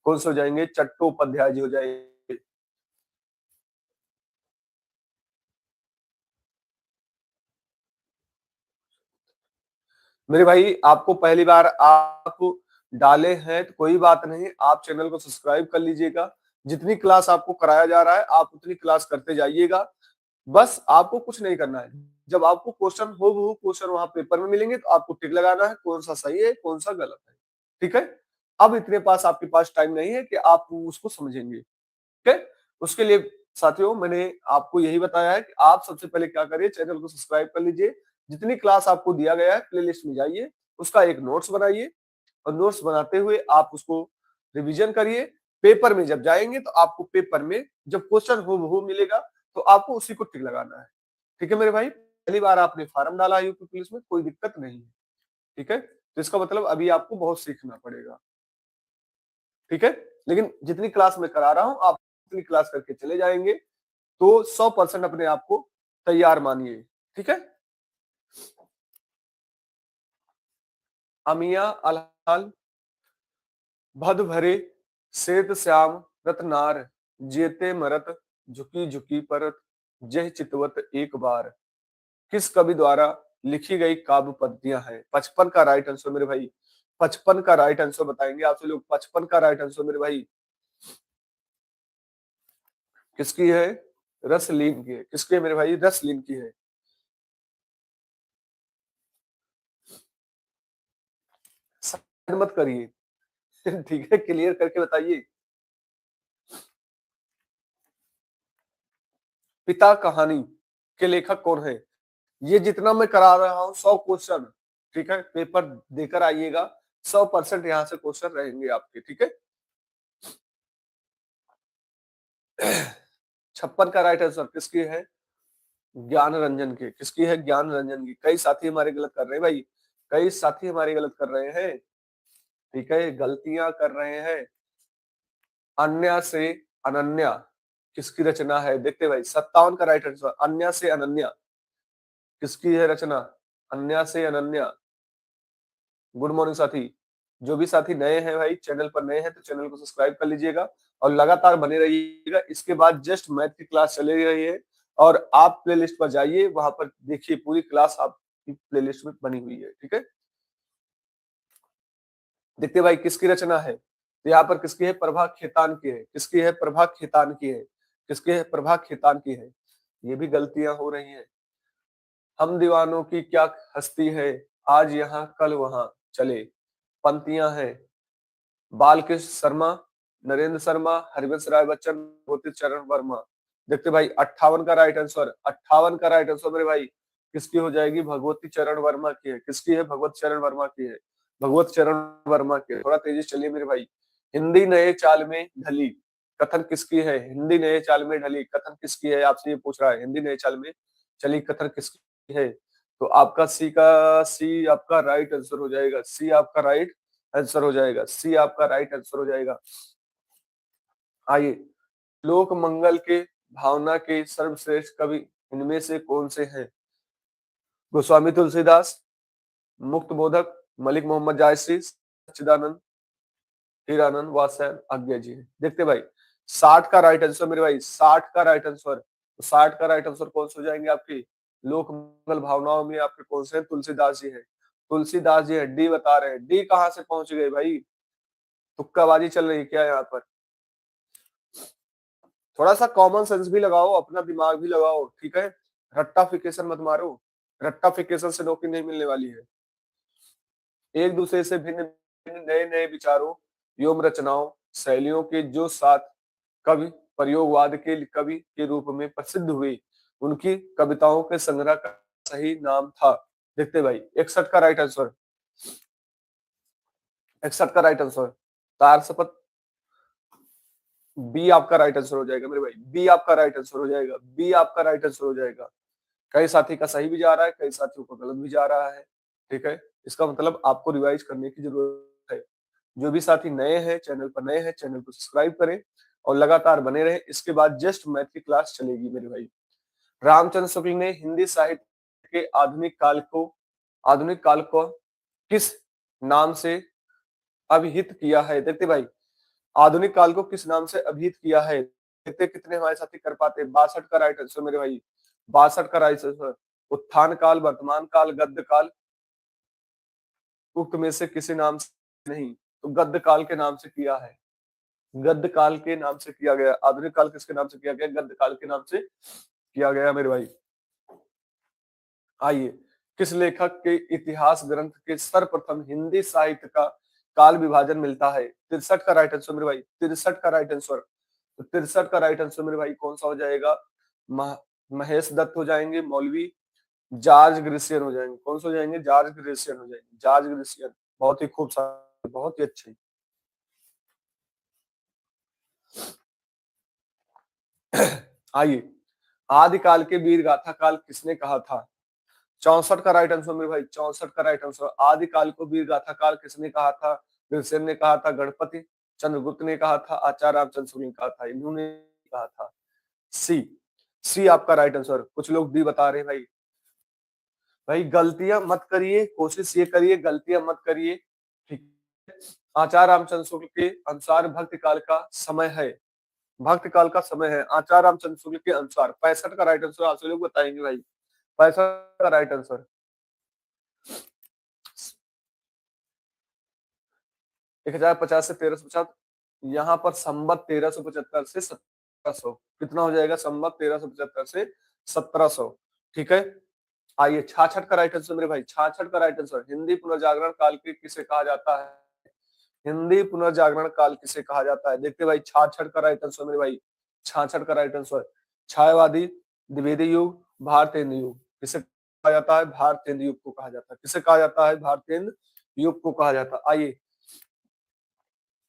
Speaker 1: कौन से हो जाएंगे? चट्टोपाध्याय जी हो जाएंगे। मेरे भाई आपको पहली बार आप डाले हैं तो कोई बात नहीं, आप चैनल को सब्सक्राइब कर लीजिएगा। जितनी क्लास आपको कराया जा रहा है आप उतनी क्लास करते जाइएगा। बस आपको कुछ नहीं करना है, जब आपको क्वेश्चन हो वो क्वेश्चन वहां पेपर में मिलेंगे तो आपको टिक लगाना है, कौन सा सही है कौन सा गलत है, ठीक है। अब इतने पास आपके पास टाइम नहीं है कि आप उसको समझेंगे, ठीक है। उसके लिए साथियों मैंने आपको यही बताया है कि आप सबसे पहले क्या करिए, चैनल को सब्सक्राइब कर लीजिए। जितनी क्लास आपको दिया गया है प्लेलिस्ट में जाइए, उसका एक नोट्स बनाइए और नोट्स बनाते हुए आप उसको रिवीजन करिए। पेपर में जब जाएंगे तो आपको पेपर में जब क्वेश्चन हो मिलेगा तो आपको उसी को टिक लगाना है, ठीक है मेरे भाई। पहली बार आपने फॉर्म डाला है यूपी पुलिस में, कोई दिक्कत नहीं है, ठीक है। तो इसका मतलब अभी आपको बहुत सीखना पड़ेगा, ठीक है। लेकिन जितनी क्लास मैं करा रहा हूं आप उतनी क्लास करके चले जाएंगे तो 100% अपने आप को तैयार मानिए, ठीक है। अमिया अलहाल भद भरे श्वेत श्याम रत्नार, जेते मरत झुकी झुकी परत, जह चितवत एक बार। किस कवि द्वारा लिखी गई काव्य पद्यियां हैं? 55 का राइट आंसर मेरे भाई, 55 का राइट आंसर बताएंगे आपसे लोग। 55 का राइट आंसर मेरे भाई किसकी है? रसलीन की है। किसकी है मेरे भाई? रसलीन की है। मत करिए ठीक है, क्लियर करके बताइए। पिता कहानी के लेखक कौन है? ये जितना मैं करा रहा हूँ 100 क्वेश्चन, ठीक है, पेपर देकर आइएगा, 100% यहाँ से क्वेश्चन रहेंगे आपके, ठीक है। 56 का राइट आंसर किसकी है? ज्ञान रंजन की। किसकी है? ज्ञान रंजन की। कई साथी हमारे गलत कर रहे हैं भाई, कई साथी हमारे गलत कर रहे हैं, ठीक है, गलतियां कर रहे हैं। अन्या से अनन्या किसकी रचना है? देखते भाई 57 का राइट आंसर, अन्या से अनन्या किसकी है रचना? अन्या से अनन्या। गुड मॉर्निंग साथी, जो भी साथी नए हैं भाई, चैनल पर नए हैं तो चैनल को सब्सक्राइब कर लीजिएगा और लगातार बने रहिएगा। इसके बाद जस्ट मैथ की क्लास चली रही है और आप प्लेलिस्ट पर जाइए, वहां पर देखिए पूरी क्लास आपकी प्लेलिस्ट में बनी हुई है, ठीक है। देखते भाई किसकी रचना है, तो यहाँ पर किसकी है? प्रभा खेतान की है। किसकी है? प्रभा खेतान की है। किसकी है? प्रभा खेतान की है। ये भी गलतियां हो रही हैं। हम दीवानों की क्या हस्ती है, आज यहाँ कल वहां चले। पंक्तियां हैं बालकृष्ण शर्मा, नरेंद्र शर्मा, हरिवंश राय बच्चन, मोती चरण वर्मा। देखते भाई 58 का राइट आंसर, 58 का राइट आंसर मेरे भाई किसकी हो जाएगी? भगवती चरण वर्मा की है। किसकी है? भगवत चरण वर्मा की है। भगवत चरण वर्मा की है। थोड़ा तेजी से चलिए मेरे भाई। हिंदी नए चाल में ढली कथन किसकी है? हिंदी नए चाल में ढली कथन किसकी है? आपसे ये पूछ रहा है, हिंदी नए चाल में चली कथन किसकी है? तो आपका सी आपका राइट आंसर हो जाएगा। सी आपका राइट आंसर हो जाएगा। सी आपका राइट आंसर हो जाएगा। आइए, लोक मंगल के भावना के सर्वश्रेष्ठ कवि इनमें से कौन से हैं? गोस्वामी तुलसीदास, मुक्त बोधक, मलिक मोहम्मद जायसी, सच्चिदानंद, हीरानंद वात्स्यायन आज्ञा जी है। देखते भाई 60 का राइट आंसर मेरे भाई, 60 का राइट आंसर। तो 60 का राइट आंसर कौन से हो जाएंगे आपकी? लोक मंगल भावनाओं में आपके कौन से हैं? तुलसीदास जी है। तुलसीदास जी है। डी बता रहे हैं। डी कहाँ से पहुंच गए भाई? तुक्काबाजी चल रही है क्या यहाँ पर? थोड़ा सा कॉमन सेंस भी लगाओ, अपना दिमाग भी लगाओ, ठीक है? रट्टाफिकेशन मत मारो। रट्टाफिकेशन से नौकरी नहीं मिलने वाली है। एक दूसरे से भिन्न भिन्न नए नए विचारों एवं रचनाओं शैलियों के जो साथ कवि प्रयोगवाद के कवि के रूप में प्रसिद्ध हुए, उनकी कविताओं के संग्रह का सही नाम था। देखते भाई 61 का राइट आंसर, 61 का राइट आंसर तार शपथ। बी आपका राइट आंसर हो जाएगा मेरे भाई। बी आपका राइट आंसर हो जाएगा। बी आपका राइट आंसर हो जाएगा। कई साथी का सही भी जा रहा है, कई साथियों का गलत भी जा रहा है, ठीक है? इसका मतलब आपको रिवाइज करने की जरूरत है। जो भी साथी नए हैं, चैनल पर नए हैं, चैनल को सब्सक्राइब करें और लगातार बने रहे। इसके बाद जस्ट मैथ की क्लास चलेगी मेरे भाई। रामचंद्र शुक्ल ने हिंदी साहित्य के आधुनिक काल को किस नाम से अभिहित किया है? देखते भाई आधुनिक काल को किस नाम से अभिहित किया है? देखते कितने हमारे साथी कर पाते हैं। 62 का राइट आंसर मेरे भाई, 62 का राइट आंसर। उत्थान काल, वर्तमान काल, गद्य काल, उक्त में से किसी नाम से नहीं, तो गद्य काल के नाम से किया है। गद्य काल के नाम से किया गया। आधुनिक काल किसके नाम से किया गया? गद्य काल के नाम से किया गया मेरे भाई। आइए, किस लेखक के इतिहास ग्रंथ के सर्वप्रथम हिंदी साहित्य का काल विभाजन मिलता है? 63 का राइट आंसर मेरे भाई, 63 का राइट आंसर। तो 63 का राइट आंसर मेरे भाई कौन सा हो जाएगा? महेश दत्त हो जाएंगे, मौलवी जॉर्ज ग्रिशियन हो जाएंगे। कौन से हो जाएंगे? जॉर्ज ग्रिशियन हो जाएंगे। जॉर्ज ग्रिशियन बहुत ही खूबसूरत, बहुत ही अच्छे। आइए, आदिकाल के वीर गाथा काल किसने कहा था? 64 का राइट आंसर मेरे भाई, 64 का राइट आंसर। आदिकाल को वीर गाथा काल किसने कहा था? ग्रिसेन ने कहा था, गणपति चंद्रगुप्त ने कहा था, आचार्य रामचंद्र शुक्ल ने कहा था, इन्होंने कहा था। सी, सी आपका राइट आंसर। कुछ लोग डी बता रहे हैं भाई। भाई गलतियां मत करिए, कोशिश ये करिए गलतियां मत करिए, ठीक है? आचार्य रामचंद्र शुक्ल के अनुसार भक्ति काल का समय है, भक्त काल का समय है आचार्य रामचंद्र शुक्ल के अनुसार। 65 का राइट आंसर आपसे लोग बताएंगे भाई। 65 का राइट आंसर। 1050 से 1350, यहाँ पर संबत 1375 से 1700 कितना हो जाएगा? संबत 1375 से 1700, ठीक है? आइए 66 का राइट आंसर मेरे भाई, 66 का राइट आंसर। हिंदी पुनर्जागरण काल के किसे कहा जाता है? हिंदी पुनर्जागरण काल किसे कहा जाता है? देखते भाई 66 का राइट आंसर मेरे भाई, 66 का राइट आंसर। छायावादी, द्विवेदी युग, भारतेंदु युग किसे कहा जाता है? भारतेंदु युग को कहा जाता है। किसे कहा जाता है? भारतेंदु युग को कहा जाता है। आइए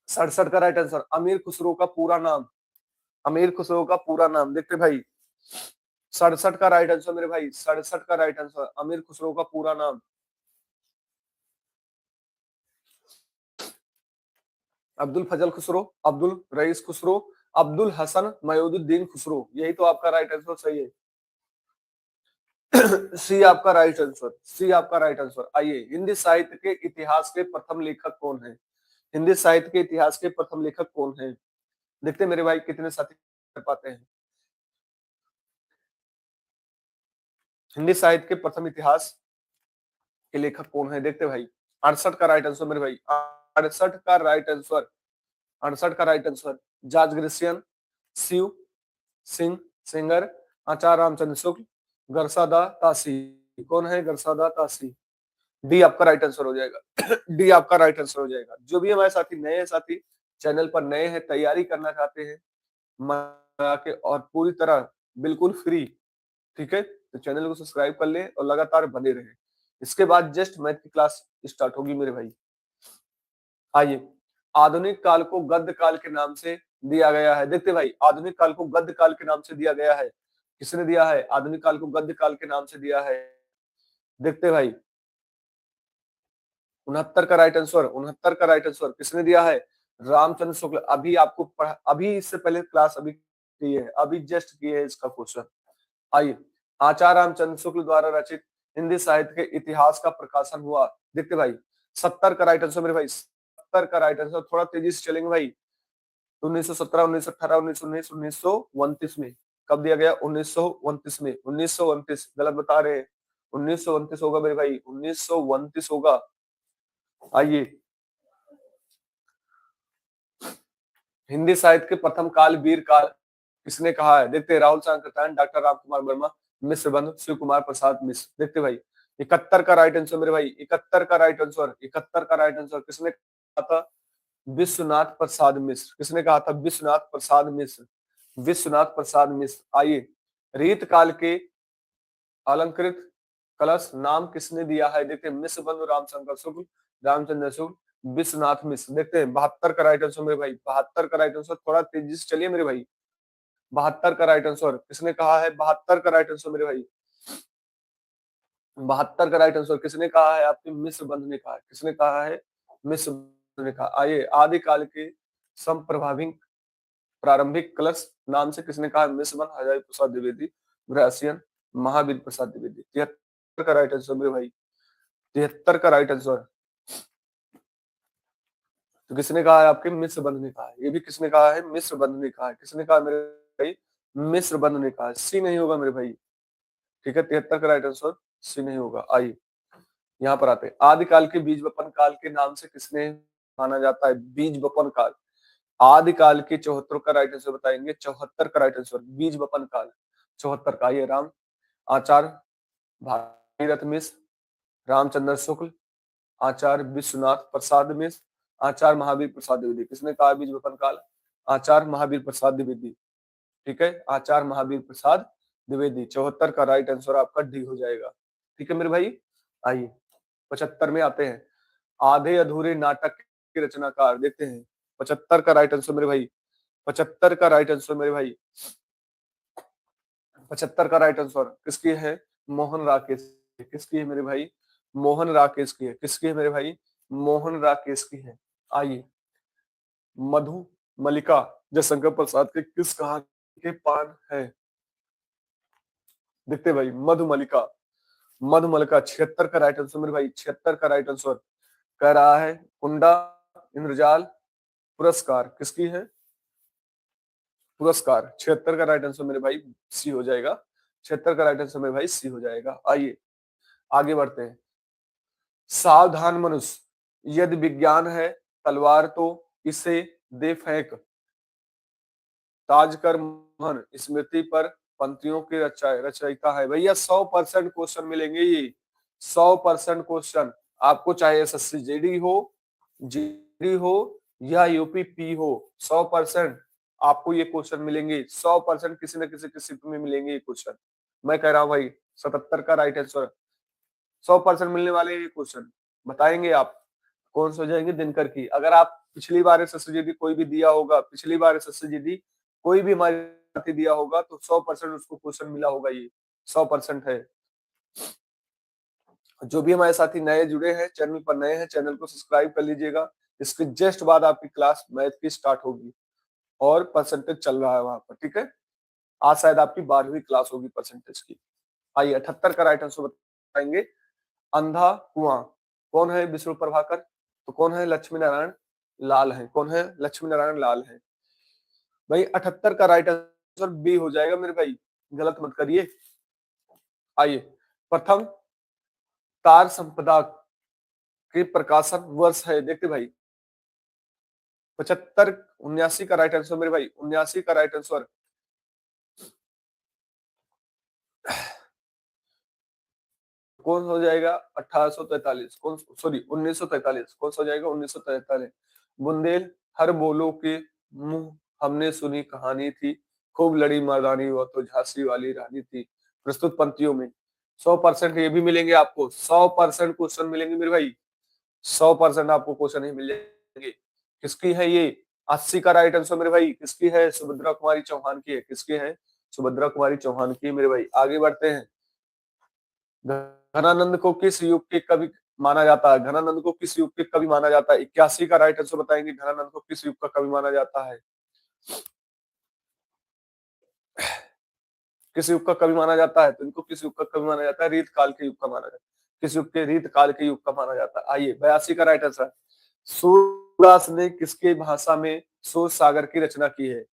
Speaker 1: 67 का राइट आंसर। अमीर खुसरो का पूरा नाम, अमीर खुसरो का पूरा नाम। देखते भाई 67 का राइट आंसर मेरे भाई, 67 का राइट आंसर। अमीर खुसरो का पूरा नाम अब्दुल फजल खुसरो, अब्दुल रईस खुसरो, अब्दुल हसन मयूदुद्दीन खुसरो। यही तो आपका राइट आंसर सही है। सी आपका राइट आंसर, सी आपका राइट आंसर। आइए, हिंदी साहित्य के इतिहास के प्रथम लेखक कौन है? हिंदी साहित्य के इतिहास के प्रथम लेखक कौन है? देखते मेरे भाई कितने साथी कर पाते हैं। हिंदी साहित्य के प्रथम इतिहास के लेखक कौन है? देखते भाई 68 का राइट आंसर मेरे भाई, 68 का राइट आंसर, 68 का right answer. George Grierson, Shiv Singh Sengar, Acharya Ramchandra Shukla, Garcin de Tassy. कौन है गरसादा तासी? डी आपका राइट आंसर हो जाएगा। डी आपका राइट आंसर हो जाएगा। जो भी हमारे साथी नए हैं, साथी चैनल पर नए हैं, तैयारी करना चाहते हैं, के और पूरी तरह बिल्कुल फ्री, ठीक है? तो चैनल को सब्सक्राइब कर लें और लगातार बने रहें। इसके बाद जस्ट मैथ की क्लास स्टार्ट होगी मेरे भाई। आइए, आधुनिक काल को गद्य काल के नाम से दिया गया है। देखते भाई, आधुनिक काल को गद्य काल के नाम से दिया गया है। किसने दिया है? आधुनिक काल को गद्य काल के नाम से दिया है। देखते भाई, 69 का राइट आंसर, 69 का राइट आंसर किसने दिया है? रामचंद्र शुक्ल। अभी आपको अभी इससे पहले क्लास अभी की है, अभी जस्ट की है इसका क्वेश्चन। आइए, आचार्य रामचंद्र शुक्ल द्वारा रचित हिंदी साहित्य के इतिहास का प्रकाशन हुआ। देखते भाई, 70 का राइट आंसर मेरे भाई, 70 का राइट आंसर। थोड़ा तेजी से चलेंगे भाई। 1917, 1918, 1919, 1929 में। कब दिया गया? 1929 में। 1929 गलत बता रहे हैं। 1929 होगा मेरे भाई, 1929 होगा। आइए, हिंदी साहित्य के प्रथम काल वीर काल किसने कहा है? देखते हैं, राहुल सांकृत्यायन, डॉक्टर राम कुमार वर्मा, मिश्र बंधु, शिव कुमार प्रसाद मिश्र। देखते भाई, 71 का राइट आंसर मेरे भाई, 71 का राइट आंसर, 71 का राइट आंसर किसने कहा था? विश्वनाथ प्रसाद मिश्र। किसने कहा था? विश्वनाथ प्रसाद मिश्र, विश्वनाथ प्रसाद मिश्र। आइए, रीत काल के अलंकृत कलश नाम किसने दिया है? देखते हैं, मिश्र बंधु, रामशंकर शुक्ल, रामचंद्र शुक्ल, विश्वनाथ मिश्र। देखते हैं, 72 का राइट आंसर मेरे भाई, 72 का राइट आंसर। थोड़ा तेजी से चलिए मेरे भाई। 72 का राइट आंसर किसने कहा है? 72 का राइट आंसर मेरे भाई, 72 का राइट आंसर किसने कहा है? आपके मिश्र बंधु ने कहा है। किसने कहा है? मिश्र बंधु ने कहा। आइए, आदिकाल के समप्रभाविक प्रारंभिक कलश नाम से किसने कहा? मिश्र बंधु, हजारी प्रसाद द्विवेदी, ग्रासियन, महावीर प्रसाद द्विवेदी। 73 का राइट आंसर मेरे भाई, 73 का राइट आंसर। तो किसने कहा है? आपके मिश्र बंधु ने कहा है। ये भी किसने कहा है? मिश्र बंधु ने कहा है। किसने कहा मेरे भाई? मिश्र बंधु ने कहा है। सी नहीं होगा मेरे भाई, ठीक है? 73 का राइट आंसर सी नहीं होगा। आइए, यहाँ पर आते हैं, आदिकाल के बीज वपन काल के नाम से किसने माना जाता है? बीज वपन काल। आदिकाल के 74 का राइट आंसर बताएंगे, 74 का राइट आंसर, बीज वपन काल 74 का। आइए, राम आचार्य भागीरथ मिश्र, रामचंद्र शुक्ल, आचार्य विश्वनाथ प्रसाद मिश्र, आचार्य महावीर प्रसाद द्विवेदी। किसने कहा बीज वपन काल? आचार्य महावीर प्रसाद द्विवेदी, ठीक है? आचार्य महावीर प्रसाद द्विवेदी। 74 का राइट आंसर आपका डी हो जाएगा, ठीक है मेरे भाई? आइए, 75 में आते हैं, आधे अधूरे नाटक के रचनाकार। देखते हैं, 75 का राइट आंसर मेरे भाई, 75 का राइट आंसर मेरे भाई, 75 का राइट आंसर किसकी है? मोहन राकेश। किसकी है मेरे भाई? मोहन राकेश की है। किसकी है मेरे भाई? मोहन राकेश की है। आइए, मधु मलिका जयशंकर प्रसाद के किस कहानी के पान है? देखते भाई, मधुमलिका, मधुमलिका 76 का राइट आंसर मेरे भाई, 76 का राइट आंसर। कह रहा है कुंडा इंद्रजाल पुरस्कार किसकी है? पुरस्कार। 76 का राइट आंसर मेरे भाई सी हो जाएगा, 76 का राइट आंसर मेरे भाई सी हो जाएगा। आइए, आगे बढ़ते हैं, सावधान मनुष्य, यदि विज्ञान है तलवार तो इसे दे फेंक, ताज कर मोहन स्मृति पर पंक्तियों की रचयिता है। भैया 100% क्वेश्चन मिलेंगे ये, 100% क्वेश्चन। आपको चाहे एसएससी जेडी हो, जीडी हो या यूपी हो, 100% आपको ये क्वेश्चन मिलेंगे। 100% किसी न किसी किसी में मिलेंगे ये क्वेश्चन। मैं कह रहा हूँ भाई, 77 का राइट आंसर, 100% मिलने वाले ये क्वेश्चन। बताएंगे आप कौन से हो जाएंगे? दिनकर की। अगर आप पिछली बार एसएससी कोई भी दिया होगा, पिछली बार एसएससी कोई भी हमारे साथी दिया होगा, तो 100% उसको क्वेश्चन मिला होगा, ये 100% है। जो भी हमारे साथी नए जुड़े हैं, चैनल पर नए हैं, चैनल को सब्सक्राइब कर लीजिएगा। इसके जस्ट बाद आपकी क्लास मैथ की स्टार्ट होगी और परसेंटेज चल रहा है वहां पर, ठीक है? आज शायद आपकी 12वीं क्लास होगी परसेंटेज की। आइए, 78 का राइट आंसर बताएंगे, अंधा कुआं कौन है? विष्णु प्रभाकर। तो कौन है? लक्ष्मी नारायण लाल है। कौन है? लक्ष्मी नारायण लाल है। भाई 78 का राइट आंसर बी हो जाएगा मेरे भाई, गलत मत करिए। आइए, प्रथम तार संपदा के प्रकाशन वर्ष है। देखते भाई, 75, 79 का राइट आंसर मेरे भाई, 79 का राइट आंसर। कौन हो जाएगा? 1843। कौन, सॉरी 1943। कौन सा हो जाएगा? 1943। बुंदेल हर बोलो के मुंह हमने सुनी कहानी थी, खूब लड़ी मर्दानी वो तो झांसी वाली रानी थी। प्रस्तुत पंक्तियों में 100% ये भी मिलेंगे आपको, 100% क्वेश्चन मिलेंगे मेरे भाई, 100% आपको क्वेश्चन ही मिल जाएंगे। किसकी है ये? 80 का राइट आंसर मेरे भाई, किसकी है? सुभद्रा कुमारी चौहान की है। किसकी है? सुभद्रा कुमारी चौहान की है मेरे भाई। आगे बढ़ते हैं। घनानंद को किस युग के कवि माना जाता है? घनानंद को किस युग के कवि माना जाता है? 81 का राइट आंसर बताएंगे, घनानंद को किस युग का कवि माना जाता है? किस युग का कवि माना जाता है? तो इनको किस युग का कवि माना जाता है? रीत काल के युग का माना जाता है। किस युग के? रीत काल के युग का माना जाता है। आइए 82 का राइट आंसर। सूरदास ने किसके भाषा में सूर सागर की रचना की है?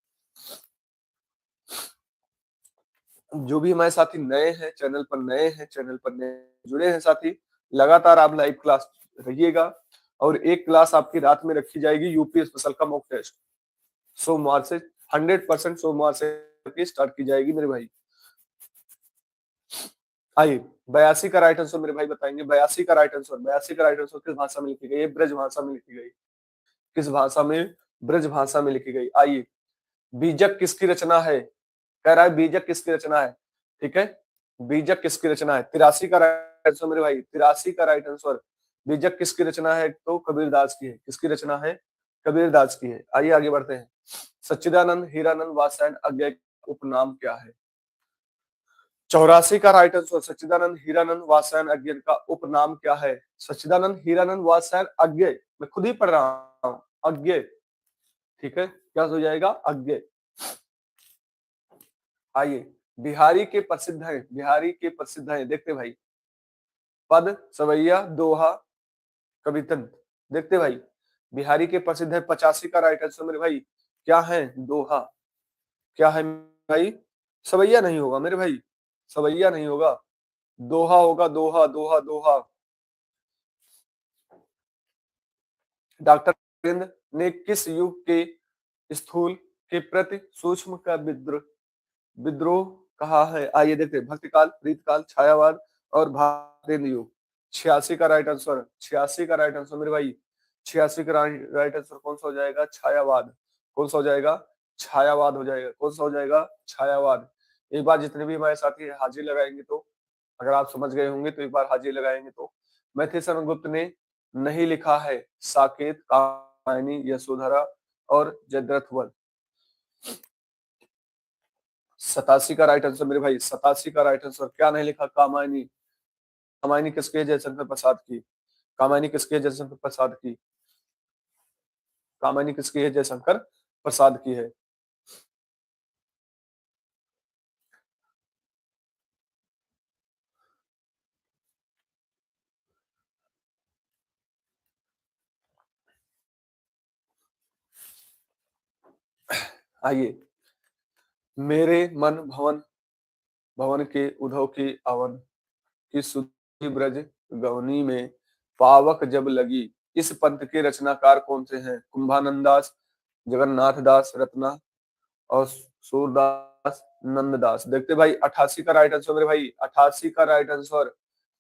Speaker 1: जो भी हमारे साथी नए हैं चैनल पर, नए हैं चैनल पर, नए जुड़े हैं साथी, लगातार आप लाइव क्लास रहिएगा और एक क्लास आपकी रात में रखी जाएगी यूपी स्पेशल का मॉक टेस्ट सोमवार से, 100% सोमवार से स्टार्ट की जाएगी मेरे भाई। आइए 82 का राइट आंसर मेरे भाई बताएंगे। 82 का राइट आंसर, 82 का राइट आंसर किस भाषा में लिखी गई? ब्रज भाषा में लिखी गई। किस भाषा में? ब्रज भाषा में लिखी गई। आइए, बीजक किसकी रचना है? कह रहा है बीजक किसकी रचना है, ठीक है। बीजक किसकी रचना है? 83 का राइट आंसर मेरे भाई, 83 का राइट आंसर। बीजक किसकी रचना है? तो कबीरदास की है। किसकी रचना है? कबीरदास की है। आइए आगे बढ़ते हैं। सच्चिदानंद हीरानंद वात्स्यायन अज्ञेय का उपनाम क्या है? 84 का राइट आंसर। सच्चिदानंद हीरानंद वात्स्यायन अज्ञेय का उपनाम क्या है? सच्चिदानंद हीरानंद वात्स्यायन अज्ञेय, मैं खुद ही पढ़ रहा हूं, अज्ञेय, ठीक है। क्या हो जाएगा? अज्ञेय। आइए, बिहारी के प्रसिद्ध है, बिहारी के प्रसिद्ध है, देखते भाई, पद, सवैया, दोहा, कवितंत। देखते भाई, बिहारी के प्रसिद्ध है। 85 का राइट आंसर मेरे भाई क्या है? दोहा। क्या है भाई? सवैया नहीं होगा मेरे भाई, सवैया नहीं होगा, दोहा होगा, दोहा, दोहा, दोहा। डॉक्टर अरविंद ने किस युग के स्थूल के प्रति सूक्ष्म का विद्रोह कहा है? आइए देखते हैं। भक्ति काल, प्रीत काल, छायावाद और भारतेंद्र युग। 86 का राइट आंसर, 86 का राइट आंसर मेरे भाई, 86 का राइट आंसर कौन सा हो जाएगा? छायावाद। कौन सा हो जाएगा? छायावाद हो जाएगा। कौन सा हो जाएगा? छायावाद। एक बार जितने भी हमारे साथी हाजिरी लगाएंगे तो, अगर आप समझ गए होंगे तो एक बार हाजिरी लगाएंगे तो। मैथिली गुप्त ने नहीं लिखा है साकेत, कामायनी, यशोधरा और जयद्रथ वध। 87 का राइट आंसर मेरे भाई, 87 का राइट आंसर। क्या नहीं लिखा? कामायनी। कामायनी किसकी है? जयशंकर प्रसाद की। कामायनी किसकी है? जयशंकर प्रसाद की। कामायनी किसकी है? जयशंकर प्रसाद की है। आइए, मेरे मन भवन भवन के उधव की अवन की सुधि ब्रज गवनी में पावक जब लगी, इस पंथ के रचनाकार कौन से हैं? कुंभानंद दास, जगन्नाथ दास, रत्ना और सूरदास, नंददास। देखते भाई, 88 का राइट आंसर मेरे भाई, 88 का राइट आंसर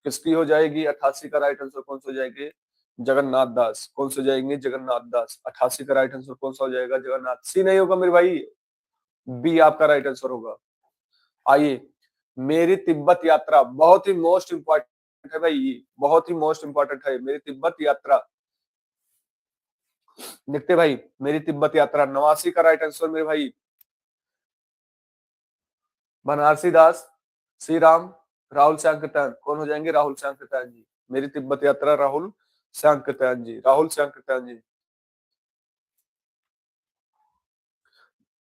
Speaker 1: किसकी हो जाएगी? 88 का राइट आंसर कौन सा हो जाएंगे? जगन्नाथ दास। कौन सा जाएंगे? जगन्नाथ दास। 88 का राइट आंसर कौन सा हो जाएगा? जगन्नाथ। सी नहीं होगा मेरे भाई, बी आपका राइट आंसर होगा। आइए, मेरी तिब्बत यात्रा बहुत ही मोस्ट इंपॉर्टेंट है भाई, ये बहुत ही मोस्ट इंपॉर्टेंट है। मेरी तिब्बत यात्रा, देखते भाई, मेरी तिब्बत यात्रा। 89 का राइट आंसर मेरे भाई, बनारसी दास, श्री राम, राहुल श्याम, कौन हो जाएंगे? राहुल श्याम जी। मेरी तिब्बत यात्रा राहुल श्याम जी, राहुल श्याम जी।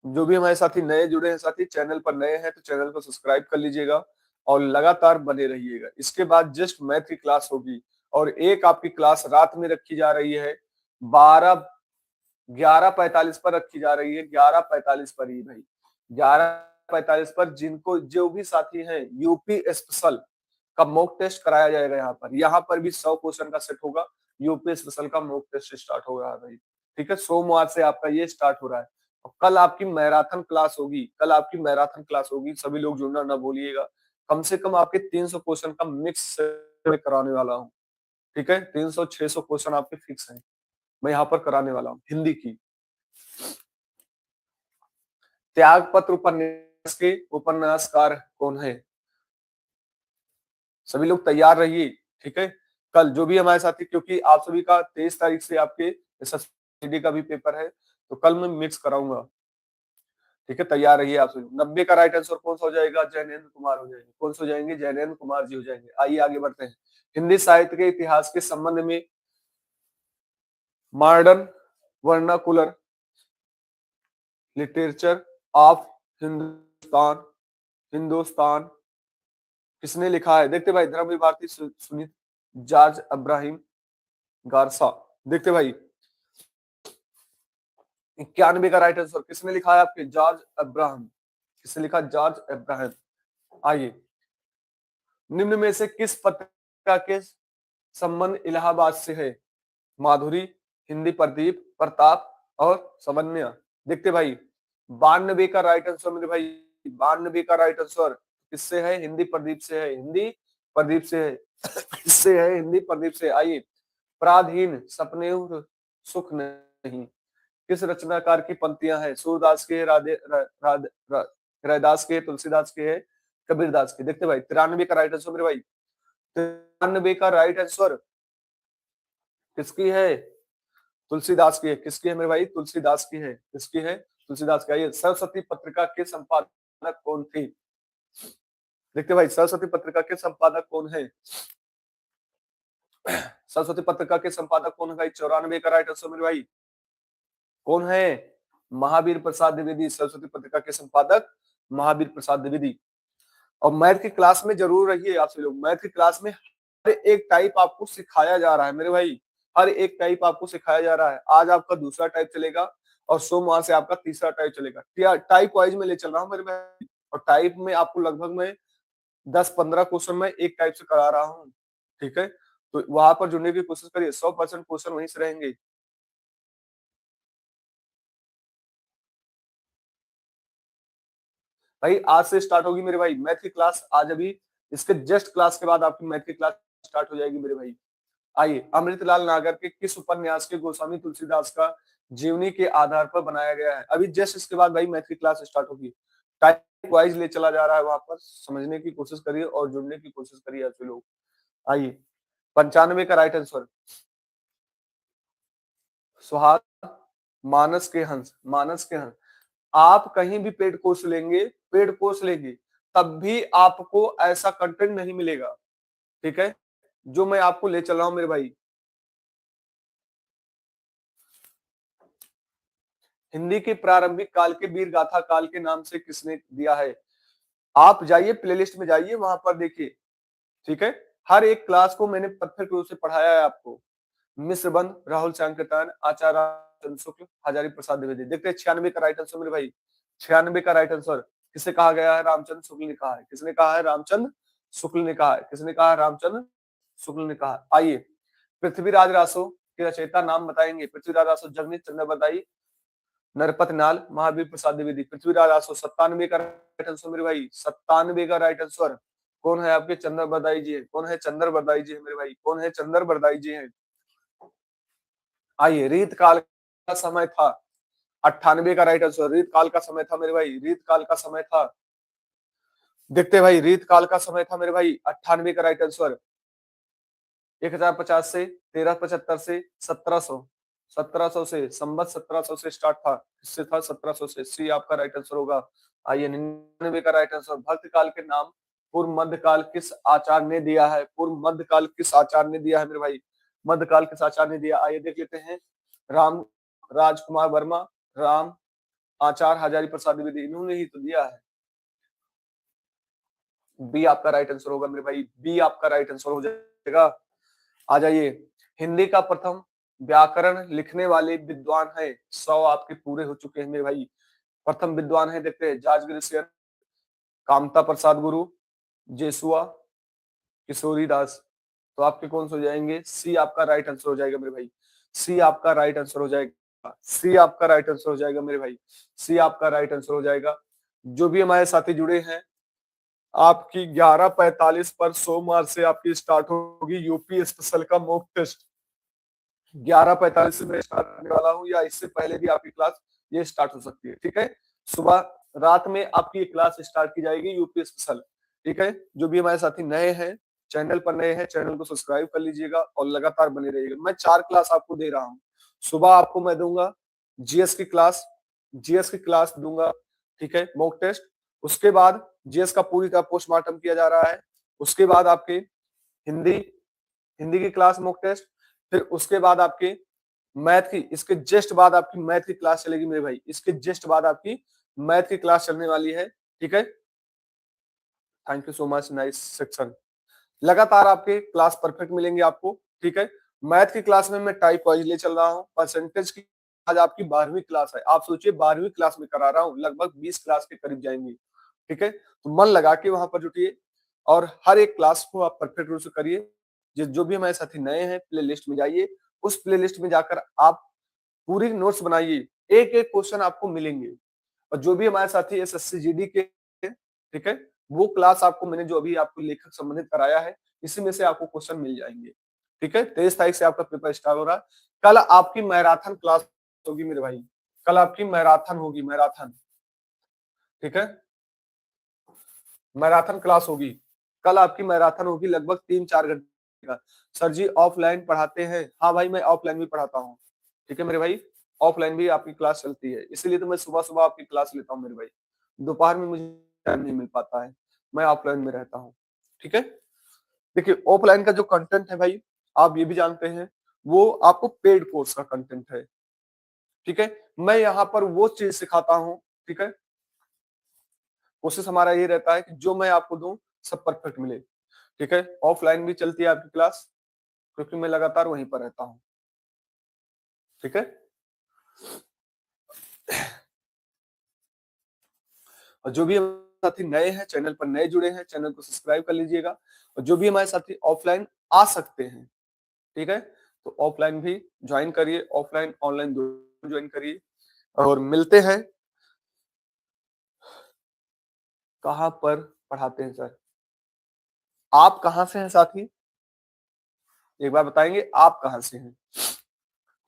Speaker 1: जो भी हमारे साथी नए जुड़े हैं साथी, चैनल पर नए हैं तो चैनल को सब्सक्राइब कर लीजिएगा और लगातार बने रहिएगा। इसके बाद जस्ट मैथ की क्लास होगी और एक आपकी क्लास रात में रखी जा रही है, 11:45 पर रखी जा रही है, 11:45 पर ही भाई, 11:45 पर। जिनको जो भी साथी हैं, यूपी स्पेशल का मॉक टेस्ट कराया जाएगा यहाँ पर भी 100 क्वेश्चन का सेट होगा। यूपी स्पेशल का मॉक टेस्ट स्टार्ट हो रहा है भाई, ठीक है। सोमवार से आपका ये स्टार्ट हो रहा है और कल आपकी मैराथन क्लास होगी, कल आपकी मैराथन क्लास होगी। सभी लोग जुड़ना ना भूलिएगा। कम से कम आपके 300 क्वेश्चन का मिक्स कराने वाला हूँ, ठीक है। 300-600 क्वेश्चन आपके फिक्स हैं, मैं यहाँ पर कराने वाला हूँ हिंदी की। त्यागपत्र उपन्यास के उपन्यासकार कौन है? सभी लोग तैयार रहिए, ठीक है। कल जो भी हमारे साथी, क्योंकि आप सभी का 23 तारीख से आपके एसएससीडी का भी पेपर है, तो कल मैं मिक्स कराऊंगा, ठीक है। तैयार रहिए आप सभी। 90 का राइट आंसर कौन सा हो जाएगा? जैनेन्द्र कुमार हो जाएंगे। कौन सा हो जाएंगे? जैनेन्द्र कुमार जी हो जाएंगे। आइए आगे बढ़ते हैं। हिंदी साहित्य के इतिहास के संबंध में modern vernacular literature of Hindustan Hindustan किसने लिखा है? देखते भाई, धर्मवीर भारती, सुनीत, जॉर्ज अब्राहिम गारसा। देखते भाई, 91 का राइट आंसर किसने लिखा है आपके? George Abraham. किसने लिखा? George Abraham. आइए, निम्न में से किस पत्रिका के संबंध इलाहाबाद से है? माधुरी, हिंदी प्रदीप, प्रताप और समन्वय। देखते भाई, 92 का राइट आंसर मेरे भाई, 92 का राइट आंसर किससे है? हिंदी प्रदीप से है। हिंदी प्रदीप से है। किससे है? हिंदी प्रदीप से। आइए, पराधीन सपने सुख नहीं किस रचनाकार की पंक्तियां हैं? सूरदास के, रैदास के, तुलसीदास के है, कबीरदास के। देखते भाई, 93 का राइट आंसर मेरे भाई, 93 का राइट आंसर किसकी है? तुलसीदास की है। किसकी है मेरे भाई? तुलसीदास की है। किसकी है? तुलसीदास की। आइए, सरस्वती पत्रिका के संपादक कौन थे? देखते भाई, सरस्वती पत्रिका के संपादक कौन है? सरस्वती पत्रिका के संपादक कौन है भाई? 94 का राइट आंसर मेरे भाई, कौन है? महावीर प्रसाद द्विवेदी। सरस्वती पत्रिका के संपादक महावीर प्रसाद द्विवेदी। और मैथ की क्लास में जरूर रहिए आप सभी लोग। मैथ की क्लास में हर एक टाइप आपको सिखाया जा रहा है मेरे भाई, हर एक टाइप आपको सिखाया जा रहा है। आज आपका दूसरा टाइप चलेगा और सोमवार से आपका तीसरा टाइप चलेगा। टाइप वाइज में ले चल रहा हूँ मेरे भाई, और टाइप में आपको लगभग मैं 10-15 क्वेश्चन में एक टाइप से करा रहा हूँ, ठीक है। तो वहां पर जुड़ने की कोशिश करिए, 100% क्वेश्चन वहीं से रहेंगे। भाई आज से स्टार्ट होगी मेरे भाई मैथ की क्लास। आज अभी इसके जस्ट क्लास के बाद आपकी मैथ की क्लास स्टार्ट हो जाएगी मेरे भाई। आइए, अमृतलाल नागर के किस उपन्यास के गोस्वामी तुलसीदास का जीवनी के आधार पर बनाया गया है? अभी जस्ट इसके बाद भाई मैथ की क्लास स्टार्ट होगी। टाइप वाइज ले चला जा रहा है, वहां पर समझने की कोशिश करिए और जुड़ने की कोशिश करिए ऐसे लोग। आइए, 95 का राइट आंसर सुहाग, मानस के हंस। मानस के हंस। आप कहीं भी पेड कोर्स लेंगे, पेड कोर्स लेंगे, तब भी आपको ऐसा कंटेंट नहीं मिलेगा, ठीक है, जो मैं आपको ले चल रहा हूं मेरे भाई। हिंदी के प्रारंभिक काल के वीर गाथा काल के नाम से किसने दिया है? आप जाइए प्लेलिस्ट में, जाइए वहां पर देखिए, ठीक है। हर एक क्लास को मैंने परफेक्ट रूप से पढ़ाया है आपको। मिश्रबंध, राहुल सांकृत्यायन, आचार्य रामचंद्र शुक्ल, हजारी प्रसाद द्विवेदी। देखते हैं 96 का राइट आंसर मेरे भाई, 96 का राइट आंसर किसे कहा गया है? रामचंद्र शुक्ल ने कहा है। किसने कहा है? रामचंद्र शुक्ल ने कहा है। किसने कहा? रामचंद्र शुक्ल ने कहा। आइए, पृथ्वीराज रासो के रचयिता नाम बताएंगे। पृथ्वीराज रासो, जगनीश चंद्र बदाई, नरपत नाल, महावीर प्रसाद द्विवेदी। पृथ्वीराज रासो। 97 का राइट आंसर मेरे भाई, 97 का राइट आंसर कौन है आपके? चंद्र बरदाई जी है। कौन है? चंद्र बरदाई जी है मेरे भाई। कौन है? चंद्र बरदाई जी है। आइए, रीत काल का समय था। 98 का राइट आंसर रीत काल का समय था मेरे भाई, रीत काल का समय था। देखते भाई, रीत काल का समय था मेरे भाई। 98 का राइट आंसर 1050 से, 1375 से 1700, 1700 से, संबत 1700 से स्टार्ट था। किससे था? 1700 से। सी आपका राइट आंसर होगा। आइए, 99 का राइट आंसर भक्त काल के नाम पूर्व मध्यकाल किस आचार्य ने दिया है? पूर्व मध्यकाल किस आचार्य ने दिया है मेरे भाई? मध्यकाल किस आचार्य ने दिया? आइए देख लेते हैं। राम राजकुमार वर्मा, राम आचार्य हजारी प्रसाद द्विवेदी, इन्होंने ही तो दिया है। बी आपका राइट आंसर होगा मेरे भाई, बी आपका राइट आंसर हो जाएगा। आ जाइए, हिंदी का प्रथम व्याकरण लिखने वाले विद्वान है। 100 आपके पूरे हो चुके हैं मेरे भाई। प्रथम विद्वान है, देखते हैं, जॉर्ज ग्रेशियर, कामता प्रसाद गुरु, जेसुआ, किशोरी दास। तो आपके कौन से हो जाएंगे? सी आपका राइट आंसर हो जाएगा मेरे भाई। सी आपका राइट आंसर हो जाएगा। सी आपका राइट आंसर हो जाएगा मेरे भाई। सी आपका राइट आंसर हो जाएगा। जो भी हमारे साथी जुड़े हैं, आपकी 11:45 पर सोमवार से आपकी स्टार्ट होगी यूपी स्पेशल का मॉक टेस्ट। 11:45 से मैं स्टार्ट करने वाला हूँ, या इससे पहले भी आपकी क्लास ये स्टार्ट हो सकती है, ठीक है। सुबह रात में आपकी ये क्लास स्टार्ट की जाएगी यूपी स्पेशल। ठीक है, जो भी हमारे साथी नए हैं, चैनल पर नए हैं, चैनल को सब्सक्राइब कर लीजिएगा और लगातार बने रहिएगा। मैं 4 क्लास आपको दे रहा हूँ। सुबह आपको मैं दूंगा जीएस की क्लास, जीएस की क्लास दूंगा। ठीक है, मॉक टेस्ट। उसके बाद जीएस का पूरी तरह पोस्टमार्टम किया जा रहा है। उसके बाद आपके हिंदी, हिंदी की क्लास मॉक टेस्ट। फिर उसके बाद आपके मैथ की, इसके जस्ट बाद आपकी मैथ की क्लास चलेगी मेरे भाई, इसके जस्ट बाद आपकी मैथ की क्लास चलने वाली है। ठीक है, thank you so much, nice section. लगातार आपके क्लास परफेक्ट मिलेंगे आपको। ठीक है, मैथ की क्लास में मैं टाइप वाइज ले चल रहा हूँ। परसेंटेज की आज आपकी 12वीं क्लास है। आप सोचिए 12वीं क्लास में करा रहा हूँ, लगभग 20 क्लास के करीब जाएंगे। ठीक है, तो मन लगा के वहां पर जुटिए और हर एक क्लास को आप परफेक्ट रूप से करिए। जो भी हमारे साथी नए हैं, प्ले लिस्ट में जाइए, उस प्ले लिस्ट में जाकर आप पूरी नोट्स बनाइए। एक एक क्वेश्चन आपको मिलेंगे। और जो भी हमारे साथी एसएससी जीडी के, ठीक है, वो क्लास आपको मैंने जो अभी आपको लेखक संबंधित कराया है, इसी में से आपको क्वेश्चन मिल जाएंगे। ठीक है, 23 तारीख से आपका पेपर स्टार्ट हो रहा है। कल आपकी मैराथन क्लास होगी मेरे भाई, कल आपकी मैराथन होगी, मैराथन। ठीक है, मैराथन क्लास होगी कल आपकी, मैराथन होगी लगभग 3-4 घंटे का। सर जी ऑफलाइन पढ़ाते हैं? हाँ भाई, मैं ऑफलाइन भी पढ़ाता हूँ। ठीक है मेरे भाई, ऑफलाइन भी आपकी क्लास चलती है, इसीलिए तो मैं सुबह सुबह आपकी क्लास लेता हूँ मेरे भाई। दोपहर में मुझे टाइम नहीं मिल पाता है, मैं ऑफलाइन में रहता हूँ। ठीक है, देखिए ऑफलाइन का जो कंटेंट है भाई, आप ये भी जानते हैं, वो आपको पेड कोर्स का कंटेंट है। ठीक है, मैं यहाँ पर वो चीज सिखाता हूँ। ठीक है, कोशिश हमारा ये रहता है कि जो मैं आपको दूं सब परफेक्ट मिले। ठीक है, ऑफलाइन भी चलती है आपकी क्लास, क्योंकि मैं लगातार वहीं पर रहता हूँ। ठीक है, और जो भी हमारे साथी नए हैं, चैनल पर नए जुड़े हैं, चैनल को सब्सक्राइब कर लीजिएगा। और जो भी हमारे साथी ऑफलाइन आ सकते हैं, ठीक है, तो ऑफलाइन भी ज्वाइन करिए, ऑफलाइन ऑनलाइन दोनों ज्वाइन करिए। और मिलते हैं। कहाँ पर पढ़ाते हैं सर? आप कहाँ से हैं साथी, एक बार बताएंगे आप कहाँ से हैं?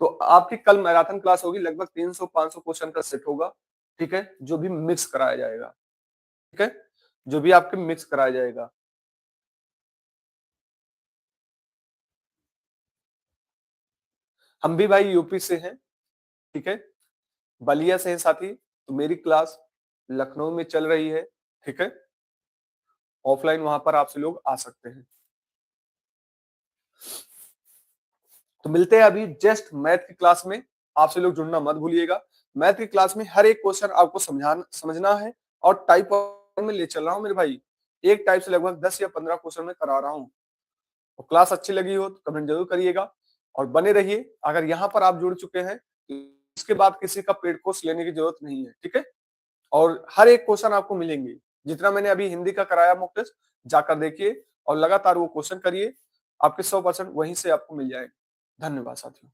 Speaker 1: तो आपकी कल मैराथन क्लास होगी, लगभग 300-500 क्वेश्चन का सेट होगा। ठीक है, जो भी मिक्स कराया जाएगा। ठीक है, जो भी आपके मिक्स कराया जाएगा। हम भी भाई यूपी से हैं। ठीक है, बलिया से हैं साथी, तो मेरी क्लास लखनऊ में चल रही है। ठीक है, ऑफलाइन वहां पर आपसे लोग आ सकते हैं। तो मिलते हैं अभी जस्ट मैथ की क्लास में। आपसे लोग जुड़ना मत भूलिएगा। मैथ की क्लास में हर एक क्वेश्चन आपको समझना है। और टाइप में ले चल रहा हूँ मेरे भाई, एक टाइप से लगभग 10 या 15 क्वेश्चन में करा रहा हूँ। तो क्लास अच्छी लगी हो तो कमेंट जरूर करिएगा और बने रहिए। अगर यहाँ पर आप जुड़ चुके हैं तो इसके बाद किसी का पेड कोर्स लेने की जरूरत नहीं है। ठीक है, और हर एक क्वेश्चन आपको मिलेंगे। जितना मैंने अभी हिंदी का कराया मॉक टेस्ट, जाकर देखिए और लगातार वो क्वेश्चन करिए, आपके 100% वहीं से आपको मिल जाएंगे। धन्यवाद साथियों।